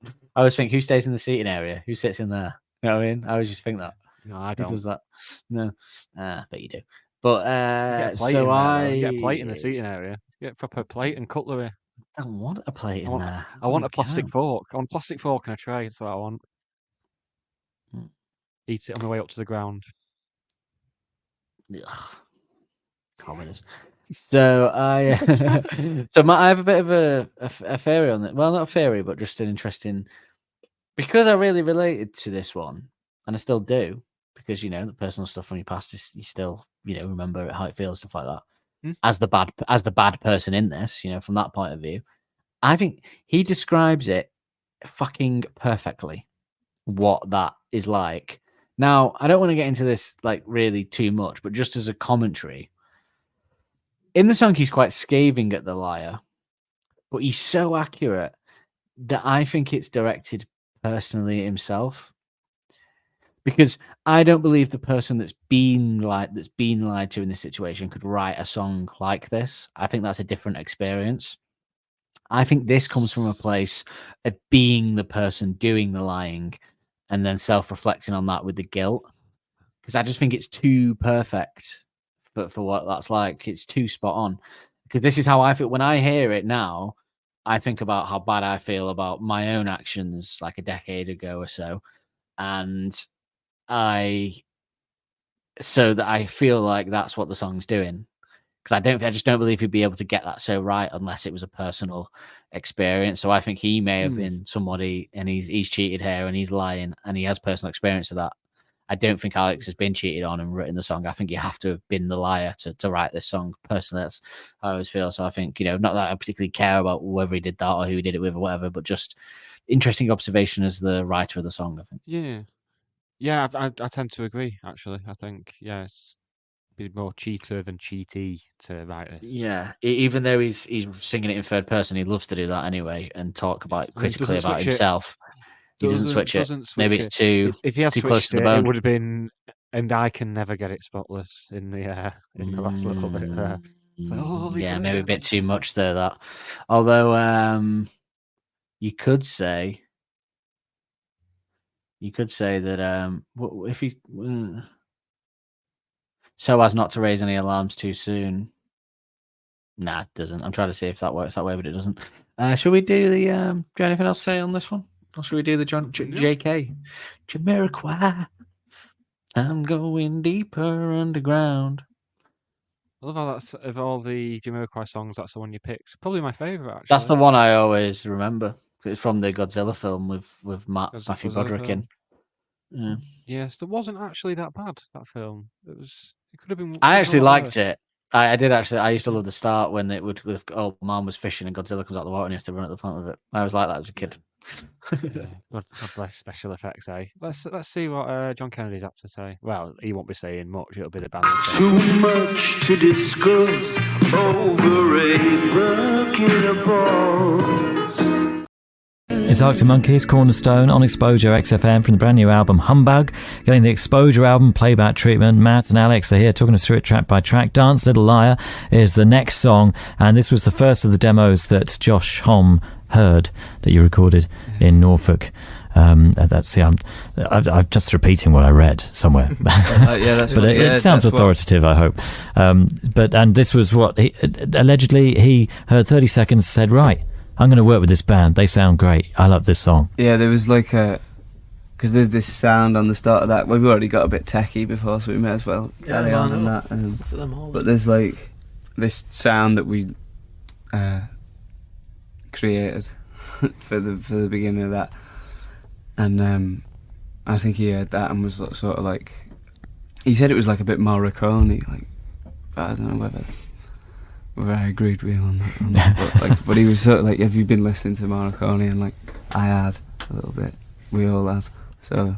I always think, who stays in the seating area? Who sits in there? You know what I mean? I always just think that. No, I Who don't. does that? No. But you do. But you get a plate in the seating area. You get a proper plate and cutlery. I don't want a plate in there. I want a plastic fork. I want a plastic fork and a tray. That's what I want. Eat it on the way up to the ground. Ugh. Commoners. So I have a bit of a theory on it. Well, not a theory, but just an interesting, because I really related to this one, and I still do, because, you know, the personal stuff from your past is, you still, you know, remember how it feels, stuff like that. As the bad person in this, you know, from that point of view, I think he describes it fucking perfectly, what that is like. Now, I don't want to get into this like really too much, but just as a commentary, in the song, he's quite scathing at the liar, but he's so accurate that I think it's directed personally at himself. Because I don't believe the person that's been lied to in this situation could write a song like this. I think that's a different experience. I think this comes from a place of being the person doing the lying and then self-reflecting on that with the guilt. Because I just think it's too perfect for what that's like. It's too spot on. Because this is how I feel. When I hear it now, I think about how bad I feel about my own actions like a decade ago or so. And so that I feel like that's what the song's doing. Because I just don't believe he'd be able to get that so right unless it was a personal experience. So I think he may have been somebody, and he's cheated here and he's lying and he has personal experience of that. I don't think Alex has been cheated on and written the song. I think you have to have been the liar to write this song. Personally, that's how I always feel. So I think, you know, not that I particularly care about whether he did that or who he did it with or whatever, but just interesting observation as the writer of the song, I think. Yeah, I tend to agree, actually. I think, it's be more cheater than cheaty to write this. Yeah, even though he's singing it in third person, he loves to do that anyway and talk about critically about himself. He doesn't switch it. Maybe it's too if he had too close to the it, bone. it would have been, and I can never get it spotless in the last little bit there. So, yeah, maybe a bit too much there. That, although you could say that if he's so as not to raise any alarms too soon. Nah, it doesn't. I'm trying to see if that works that way, but it doesn't. Should we do the? Do you have anything else to say on this one? Or should we do the JK? Jamiroquai. I'm going deeper underground. I love how that's, of all the Jamiroquai songs, that's the one you picked. Probably my favourite, actually. That's the one I always remember. It's from the Godzilla film with Matthew Broderick in. Yeah. Yes, that wasn't actually that bad, that film. It could have been. I actually liked it. I did actually. I used to love the start when it would, old man was fishing and Godzilla comes out of the water and he has to run at the front of it. I was like that as a kid. God bless special effects, eh? Let's see what John Kennedy's had to say. Well, he won't be saying much. It'll be the band. Too much to discuss over a bucket of balls. It's Arctic Monkeys, Cornerstone on Exposure XFM from the brand new album Humbug. Getting the Exposure album playback treatment. Matt and Alex are here talking us through it track by track. Dance Little Liar is the next song, and this was the first of the demos that Josh Homme heard that you recorded in Norfolk. I'm just repeating what I read somewhere. That's but it sounds authoritative, I hope. And this was what allegedly he heard 30 seconds, said, right, I'm going to work with this band. They sound great. I love this song. Yeah, there was like because there's this sound on the start of that. We've already got a bit techie before, so we may as well carry on that. But there's like this sound that we created for the beginning of that. And I think he heard that and was sort of like, he said it was like a bit Morricone, like, but I don't know whether I agreed with him on that. But he was sort of like, have you been listening to Morricone? And like, I had a little bit. We all had. So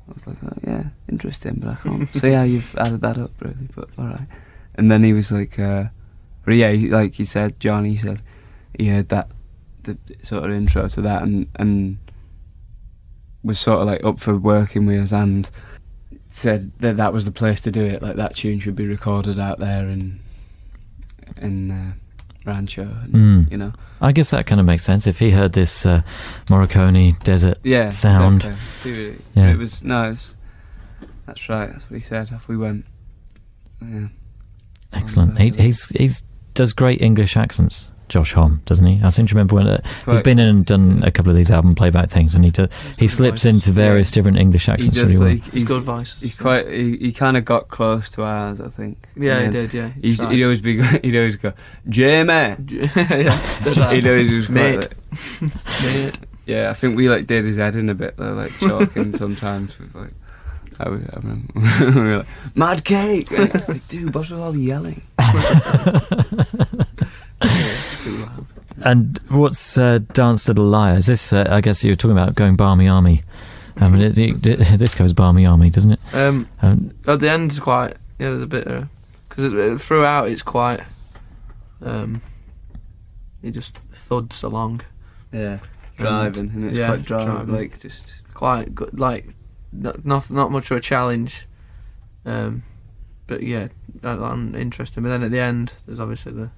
I was like, oh, yeah, interesting, but I can't see how you've added that up, really. But all right. And then he was like, but yeah, like he said, Johnny said, he heard that, the sort of intro to that, and was sort of like up for working with us, and said that was the place to do it. Like that tune should be recorded out there in Rancho, and, you know. I guess that kind of makes sense if he heard this Morricone desert sound. Exactly. Yeah, it was nice. That's right. That's what he said. Off we went. Yeah. Excellent. He's does great English accents, Josh Homme, doesn't he? I seem to remember when he's been in and done a couple of these album playback things, and he slips into various different English accents really well. He's good voice. He kind of got close to ours, I think. Yeah, he did. Yeah, he'd always go, Jamie. Yeah, he'd always was mate. Mate. Yeah, I think we like did his head in a bit though, like talking sometimes with like. I remember we were like, mad cake! Like, dude, what's with all the yelling? And what's Dance to the Liar? Is this, I guess you were talking about going Barmy Army. I mean, this goes Barmy Army, doesn't it? At the end, it's quite, there's a bit, because throughout it's quite, it just thuds along. Yeah, driving, and it's quite driving, like, just... Quite good, like... Not much of a challenge, but yeah, I'm interested. But then at the end, there's obviously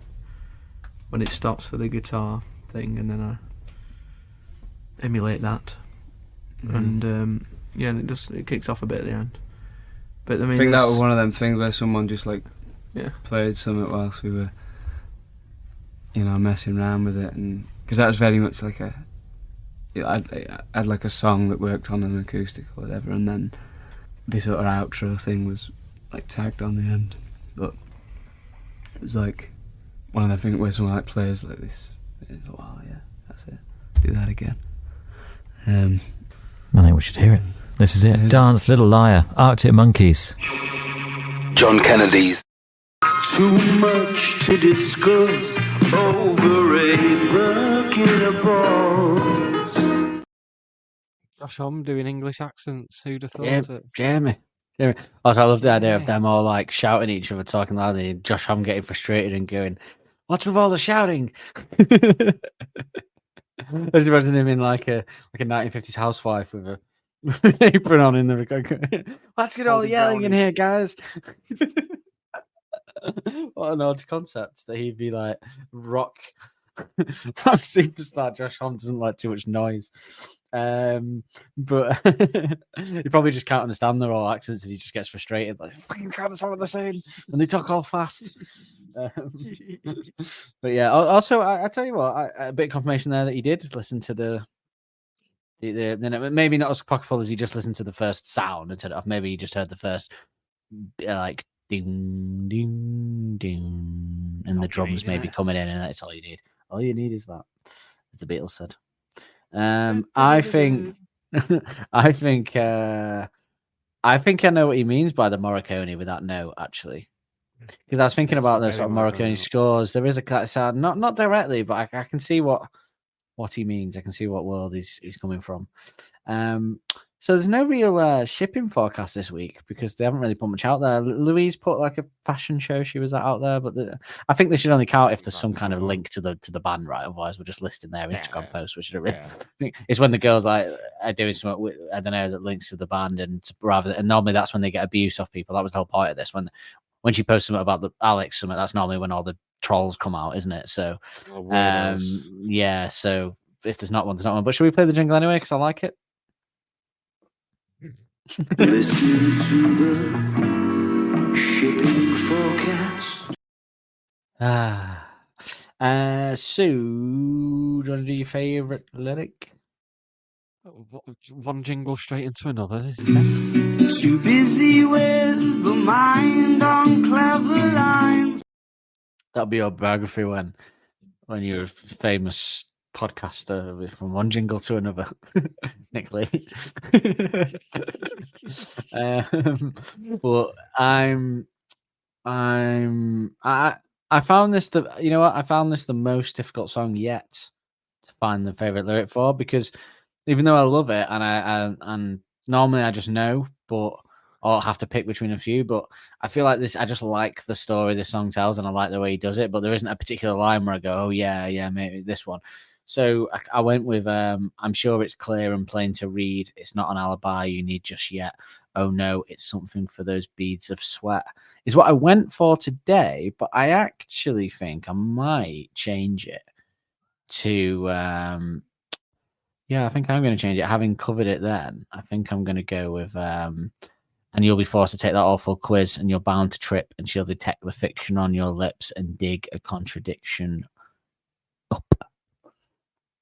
when it stops for the guitar thing, and then I emulate that, and and it kicks off a bit at the end. But I mean, I think that was one of them things where someone just like played something whilst we were, messing around with it, and because that was very much like a. I had like a song that worked on an acoustic or whatever, and then this sort of outro thing was like tagged on the end. But it was like one of them things where someone like plays like this. It's like, oh yeah, that's it. Do that again. I think we should hear it. This is it. Dance, Little Liar, Arctic Monkeys. John Kennedy's. Too much to discuss over a bucket of balls. Josh Homme doing English accents. Who'd have thought it? Jamie. Also, I love the idea of them all like shouting at each other, talking loudly, and Josh Homme getting frustrated and going, "What's with all the shouting?" I just imagine him in like a 1950s housewife with an apron on in the record. Let's get all the yelling in here, guys. What an odd concept that he'd be like rock superstar. Josh Homme doesn't like too much noise. But you probably just can't understand their all accents, and he just gets frustrated. Like, fucking can't understand what they're saying, and they talk all fast. But yeah, also I tell you what, a bit of confirmation there that he did listen to the maybe not as pocketful as he just listened to the first sound and turned it off. Maybe he just heard the first like ding ding ding, and the drums maybe coming in, and that's all you need. All you need is that, as the Beatles said. I think I know what he means by the Morricone with that note, actually, because I was thinking about those sort of Morricone scores. There is a kind of sound, not directly, but I can see what he means. I can see what world he's coming from. So there's no real shipping forecast this week because they haven't really put much out there. Louise put like a fashion show she was at out there, but I think they should only count if there's some kind of link to the band, right? Otherwise, we're just listing their Instagram posts, which it's when the girls like are doing something with, I don't know, that links to the band, and normally that's when they get abuse off people. That was the whole point of this. When she posts something about the Alex summit, that's normally when all the trolls come out, isn't it? So yeah. So if there's not one, there's not one. But should we play the jingle anyway? Because I like it. Listen to the shipping forecast. Sue, do you want to do your favourite lyric? One jingle straight into another. This is Too busy with the mind on clever lines. That'll be your biography when you're a famous podcaster from one jingle to another. Nick Lee. But I found this I found this the most difficult song yet to find the favorite lyric for, because even though I love it and normally I just know, but or have to pick between a few, but I feel like this. I just like the story this song tells, and I like the way he does it. But there isn't a particular line where I go, "Oh yeah, maybe this one." So I went with I'm sure it's clear and plain to read. It's not an alibi you need just yet. Oh no, it's something for those beads of sweat. Is what I went for today, but I actually think I might change it to I think I'm going to change it. Having covered it then, I think I'm going to go with and you'll be forced to take that awful quiz, and you're bound to trip, and she'll detect the fiction on your lips and dig a contradiction up.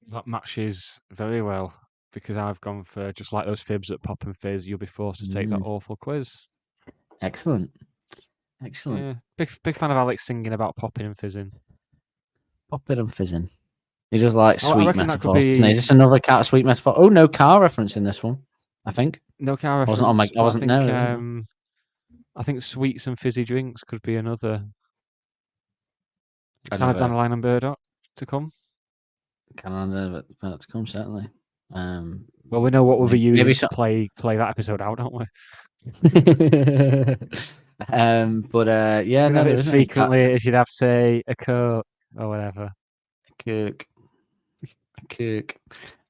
That matches very well, because I've gone for just like those fibs at Pop and Fizz, you'll be forced to take that awful quiz. Excellent. Yeah. Big fan of Alex singing about popping and fizzing. Popping and fizzing. He just like I sweet reckon that could metaphors. be- Is this another cat sweet metaphor? Oh, no car reference in this one, I think. No car reference. I wasn't I think, there. I think sweets and fizzy drinks could be another kind of Another- dandelion and burdock to come. Kind of to come, certainly. Well, we know what we'll be using maybe to play that episode out, don't we? Yeah, no, as frequently as you'd have, say, a Coke or whatever. Cook.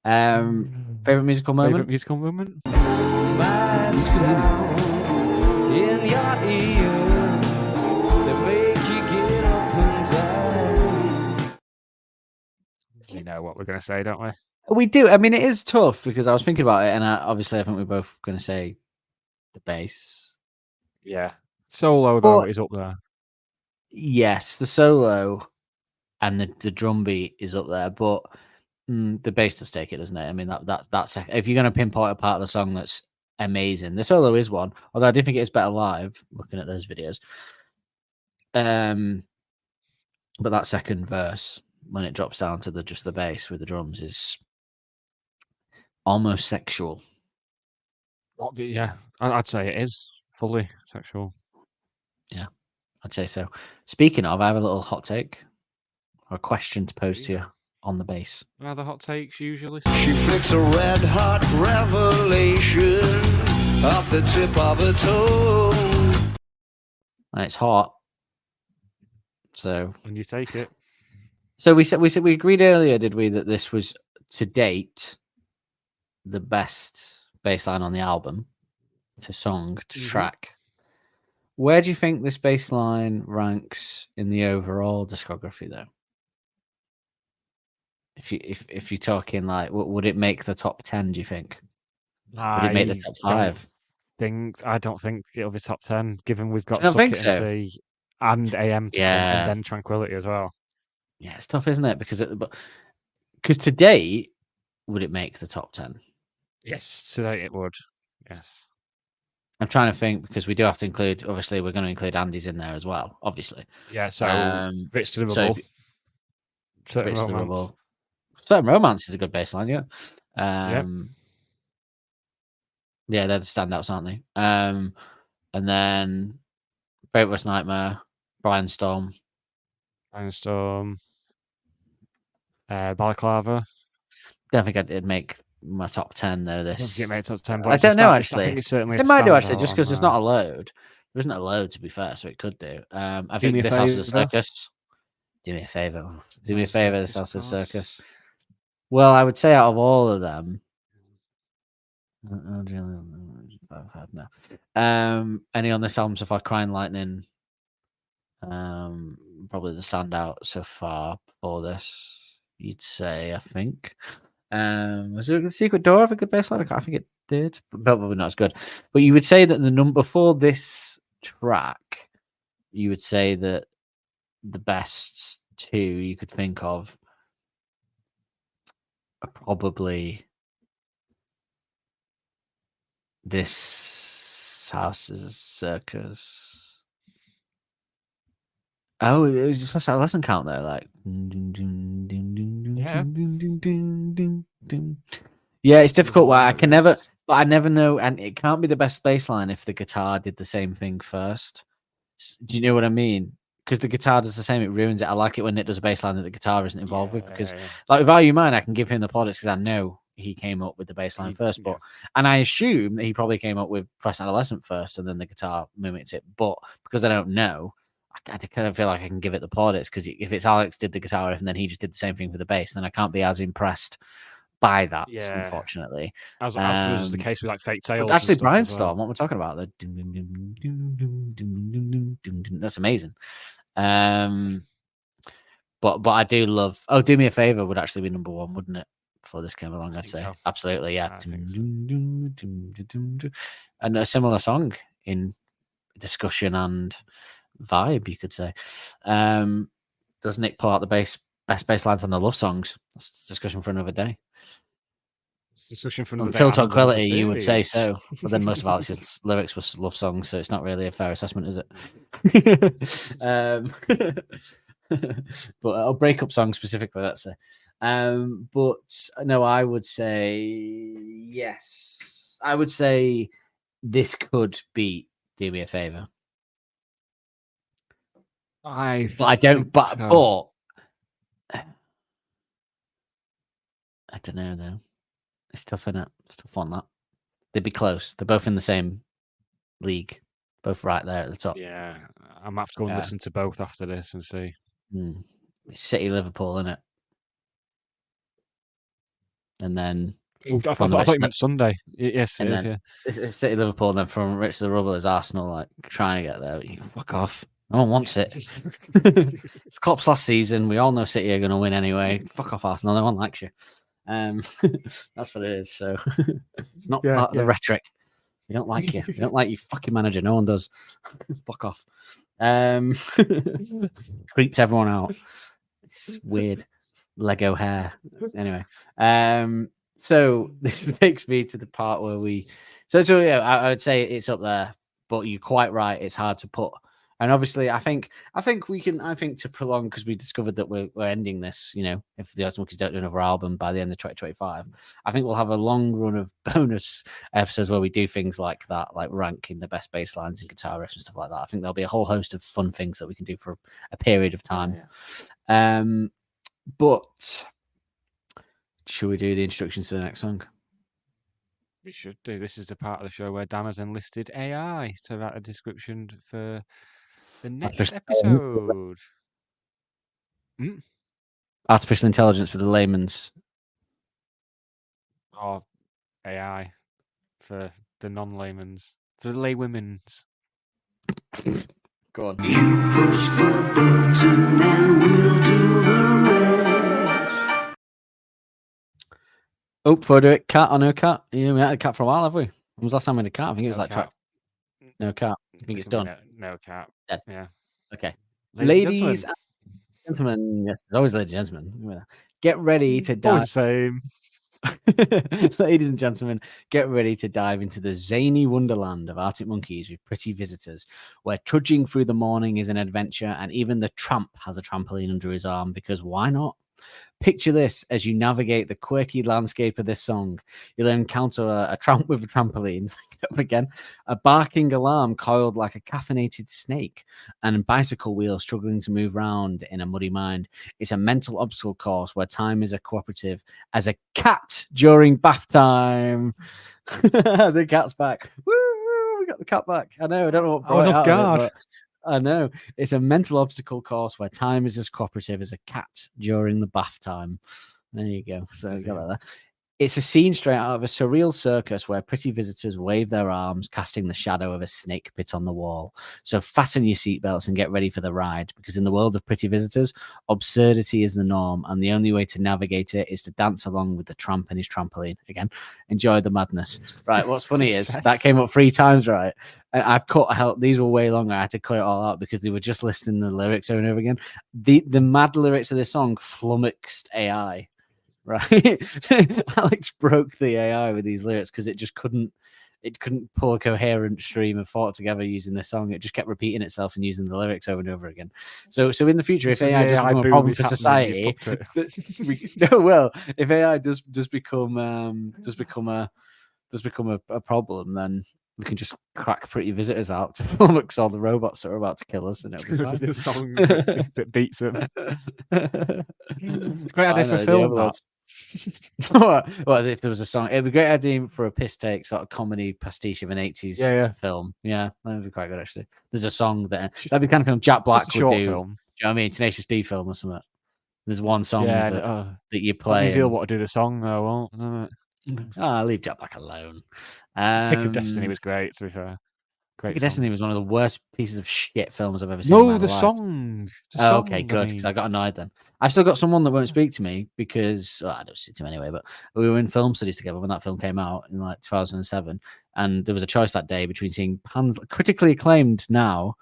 Favorite musical moment? Favorite musical moment? Bad sounds in your ear that make you get up and down. We know what we're going to say, don't we? We do. I mean, it is tough because I was thinking about it, and obviously, I think we're both going to say the bass. Yeah. Solo, though, is up there. Yes, the solo and the drum beat is up there, but the bass does take it, doesn't it? I mean, that's if you're going to pinpoint a part of the song that's amazing, the solo is one. Although I do think it is better live, looking at those videos. But that second verse, when it drops down to just the bass with the drums, is almost sexual. Yeah, I'd say it is fully sexual. Yeah, I'd say so. Speaking of, I have a little hot take or a question to pose to you on the bass. Are the hot takes usually? She flicks a red hot revelation off the tip of her toe. And it's hot. So when you take it. So we agreed earlier, did we, that this was to date the best bass line on the album, to song, to track. Where do you think this bass line ranks in the overall discography, though? If you're talking like, would it make the top 10? Do you think? Would it make the top 5? I don't think it'll be top 10, given we've got Suck It and See and AM to come, and then Tranquility as well. Yeah, it's tough, isn't it? Because today, would it make the top 10? Yes, today it would. Yes. I'm trying to think, because we do have to include. Obviously, we're going to include Andy's in there as well. Obviously. Yeah. So Rich to the Rubble. Certain Romance is a good bass line, yeah. Yeah, they're the standouts, aren't they? And then Favourite Worst Nightmare, Brainstorm. Balaclava. Don't think I'd make my top 10 though. This I don't think it made top 10. But I don't know actually. I think it's certainly it might do actually, just because there's not a load. There isn't a load, to be fair, so it could do. I think this House of the Circus. Do me a favour. Do me a favour. This House of the Circus. Well, I would say out of all of them. No. Any on this album so far? Crying Lightning. Probably the standout so far before this. You'd say, I think. Was it a Secret Door of a good bassline? I think it did, but probably not as good. But you would say that the number for this track, you would say that the best two you could think of are probably this House is a Circus. Oh, it was just a lesson count there, like. Yeah. Yeah, it's difficult. Why I can never, but I never know, and it can't be the best bass line if the guitar did the same thing first. Do you know what I mean? Because the guitar does the same, it ruins it. I like it when it does a bass line that the guitar isn't involved with. Because, like with Are You Mine, I can give him the plaudits because I know he came up with the bass line first. But and I assume that he probably came up with Fast Adolescent first, and then the guitar mimicked it. But because I don't know, I kind of feel like I can give it the plaudits because if it's Alex did the guitar riff and then he just did the same thing for the bass, then I can't be as impressed by that, unfortunately. As was the case with like Fake Tales. Actually, Brian well. Storm, what we're talking about, that's amazing. But I do love. Oh, Do Me a Favor would actually be number one, wouldn't it? Before this came along, I'd say so. Absolutely, yeah. And a similar song in discussion and vibe, you could say. Does Nick pull out the best bass lines on the love songs? That's a discussion for another day. Discussion for another Until day. Tranquility, you would say so. But then most of Alex's lyrics were love songs, so it's not really a fair assessment, is it? But I'll break up songs specifically, let's say. But no, I would say yes. I would say this could beat Do Me a Favor. I don't know though. It's tough, innit? It's tough on that. They'd be close. They're both in the same league. Both right there at the top. Yeah. I might have to go and listen to both after this and see. It's City Liverpool, innit? And then I thought you meant Sunday. Yes, it is, yeah. It's City Liverpool, and then from Rich to the Rubble is Arsenal, like trying to get there. You fuck off. No one wants it. It's Klopp's last season. We all know City are going to win anyway. Fuck off, Arsenal. No one likes you. That's what it is. So it's not part of the rhetoric. We don't like you. We don't like you, fucking manager. No one does. Fuck off. Creeps everyone out. It's weird. Lego hair. Anyway. So this takes me to the part where we. So yeah, I would say it's up there, but you're quite right. It's hard to put. And obviously, I think to prolong, because we discovered that we're ending this, you know, if the Arctic Monkeys don't do another album by the end of 2025, I think we'll have a long run of bonus episodes where we do things like that, like ranking the best bass lines and guitar riffs and stuff like that. I think there'll be a whole host of fun things that we can do for a period of time. But should we do the introductions to the next song? We should do. This is the part of the show where Dan has enlisted AI to write a description for the next episode. Artificial intelligence for the layman's. Or AI for the non-layman's. For the laywomen's. Go on. You push the button and we'll do the rest. Oh, before I do it, cat or no cat? Yeah, we had a cat for a while, have we? When was the last time we had a cat? I think it was like track. No cat. I think it's done. No cat. Dead. Yeah. Okay. Ladies and gentlemen. Yes, there's always ladies and gentlemen. Get ready to dive. Always the same. Ladies and gentlemen, get ready to dive into the zany wonderland of Arctic Monkeys with pretty visitors, where trudging through the morning is an adventure, and even the tramp has a trampoline under his arm, because why not? Picture this as you navigate the quirky landscape of this song. You'll encounter a tramp with a trampoline, up again, a barking alarm coiled like a caffeinated snake, and bicycle wheels struggling to move round in a muddy mind. It's a mental obstacle course where time is as cooperative as a cat during bath time. The cat's back. Woo! We got the cat back. I know. I don't know what brought it out of it, but I know. It's a mental obstacle course where time is as cooperative as a cat during the bath time. There you go. So you got that there. It's a scene straight out of a surreal circus where pretty visitors wave their arms, casting the shadow of a snake pit on the wall. So fasten your seatbelts and get ready for the ride, because in the world of pretty visitors, absurdity is the norm, and the only way to navigate it is to dance along with the tramp and his trampoline. Again, enjoy the madness. Right, what's funny is that came up 3 times, right? And I've cut out, these were way longer. I had to cut it all out because they were just listing the lyrics over and over again. The mad lyrics of this song flummoxed AI. Right, Alex broke the AI with these lyrics because it just couldn't it couldn't pull a coherent stream of thought together using this song. It just kept repeating itself and using the lyrics over and over again. So in the future, if AI does become a problem for society, if AI does become a problem, then we can just crack Pretty Visitors out to flummox all the robots that are about to kill us, and it'll be fine. The song that beats them. It's a great idea for a film. Well, if there was a song, it'd be a great idea for a piss take sort of comedy pastiche of an 80s film. Yeah, that would be quite good actually. There's a song that'd be kind of film Jack Black would do. Film. Do you know what I mean? Tenacious D film or something. There's one song that you play. He'll want to do the song though, won't it? Leave Jack Black alone. Pick of Destiny was great, to be fair. Pick of Destiny was one of the worst pieces of shit films I've ever seen. No, the song. Okay, good. Because I got annoyed then. I've still got someone that won't speak to me because I don't speak to him anyway. But we were in film studies together when that film came out in like 2007, and there was a choice that day between seeing Pan's critically acclaimed now,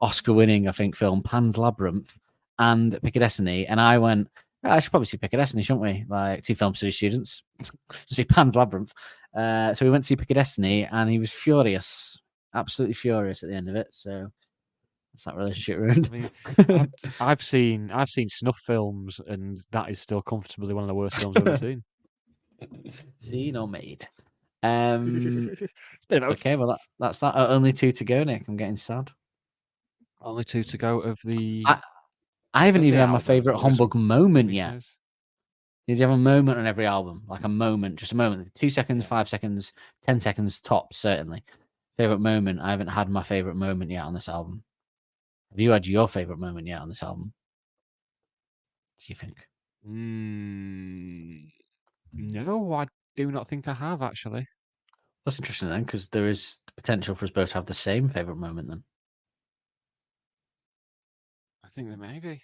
Oscar-winning I think film Pan's Labyrinth and Pick of Destiny, and I went, I should probably see Pick of Destiny, shouldn't we? Like 2 film study students. See Pan's Labyrinth. So we went to see Pick of Destiny, and he was furious, absolutely furious at the end of it. So that's that relationship ruined. I mean, I've seen snuff films, and that is still comfortably one of the worst films I've ever seen. Seen or made. Okay, well that's that. Only 2 to go, Nick. I'm getting sad. Only 2 to go of the. I haven't even had my favourite humbug moment yet. Did you have a moment on every album? Like a moment, just a moment. 2 seconds, 5 seconds, 10 seconds tops, certainly. Favourite moment? I haven't had my favourite moment yet on this album. Have you had your favourite moment yet on this album? What do you think? No, I do not think I have, actually. That's interesting then, because there is potential for us both to have the same favourite moment then. I think there may be.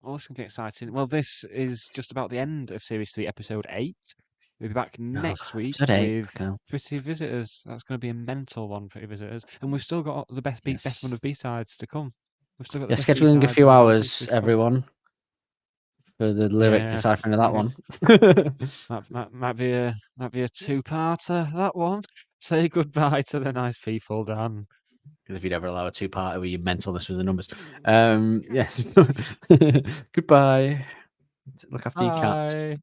Oh, this can get exciting. Well, this is just about the end of Series 3, Episode 8. We'll be back next week with Pretty Visitors. That's going to be a mental one, Pretty Visitors. And we've still got the best one of B-sides to come. We've still got the scheduling a few hours, everyone, for the lyric deciphering of that one. might be a 2-parter, that one. Say goodbye to the nice people, Dan. Because if you'd ever allow a 2-parter with your mentalness with the numbers. Yes. Goodbye. Look after your cats.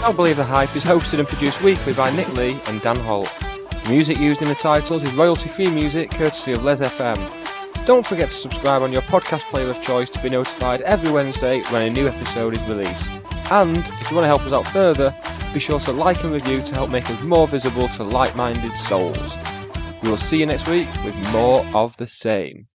Don't Believe the Hype is hosted and produced weekly by Nick Lee and Dan Holt. The music used in the titles is royalty-free music courtesy of Les FM. Don't forget to subscribe on your podcast player of choice to be notified every Wednesday when a new episode is released. And if you want to help us out further, be sure to like and review to help make us more visible to like-minded souls. We will see you next week with more of the same.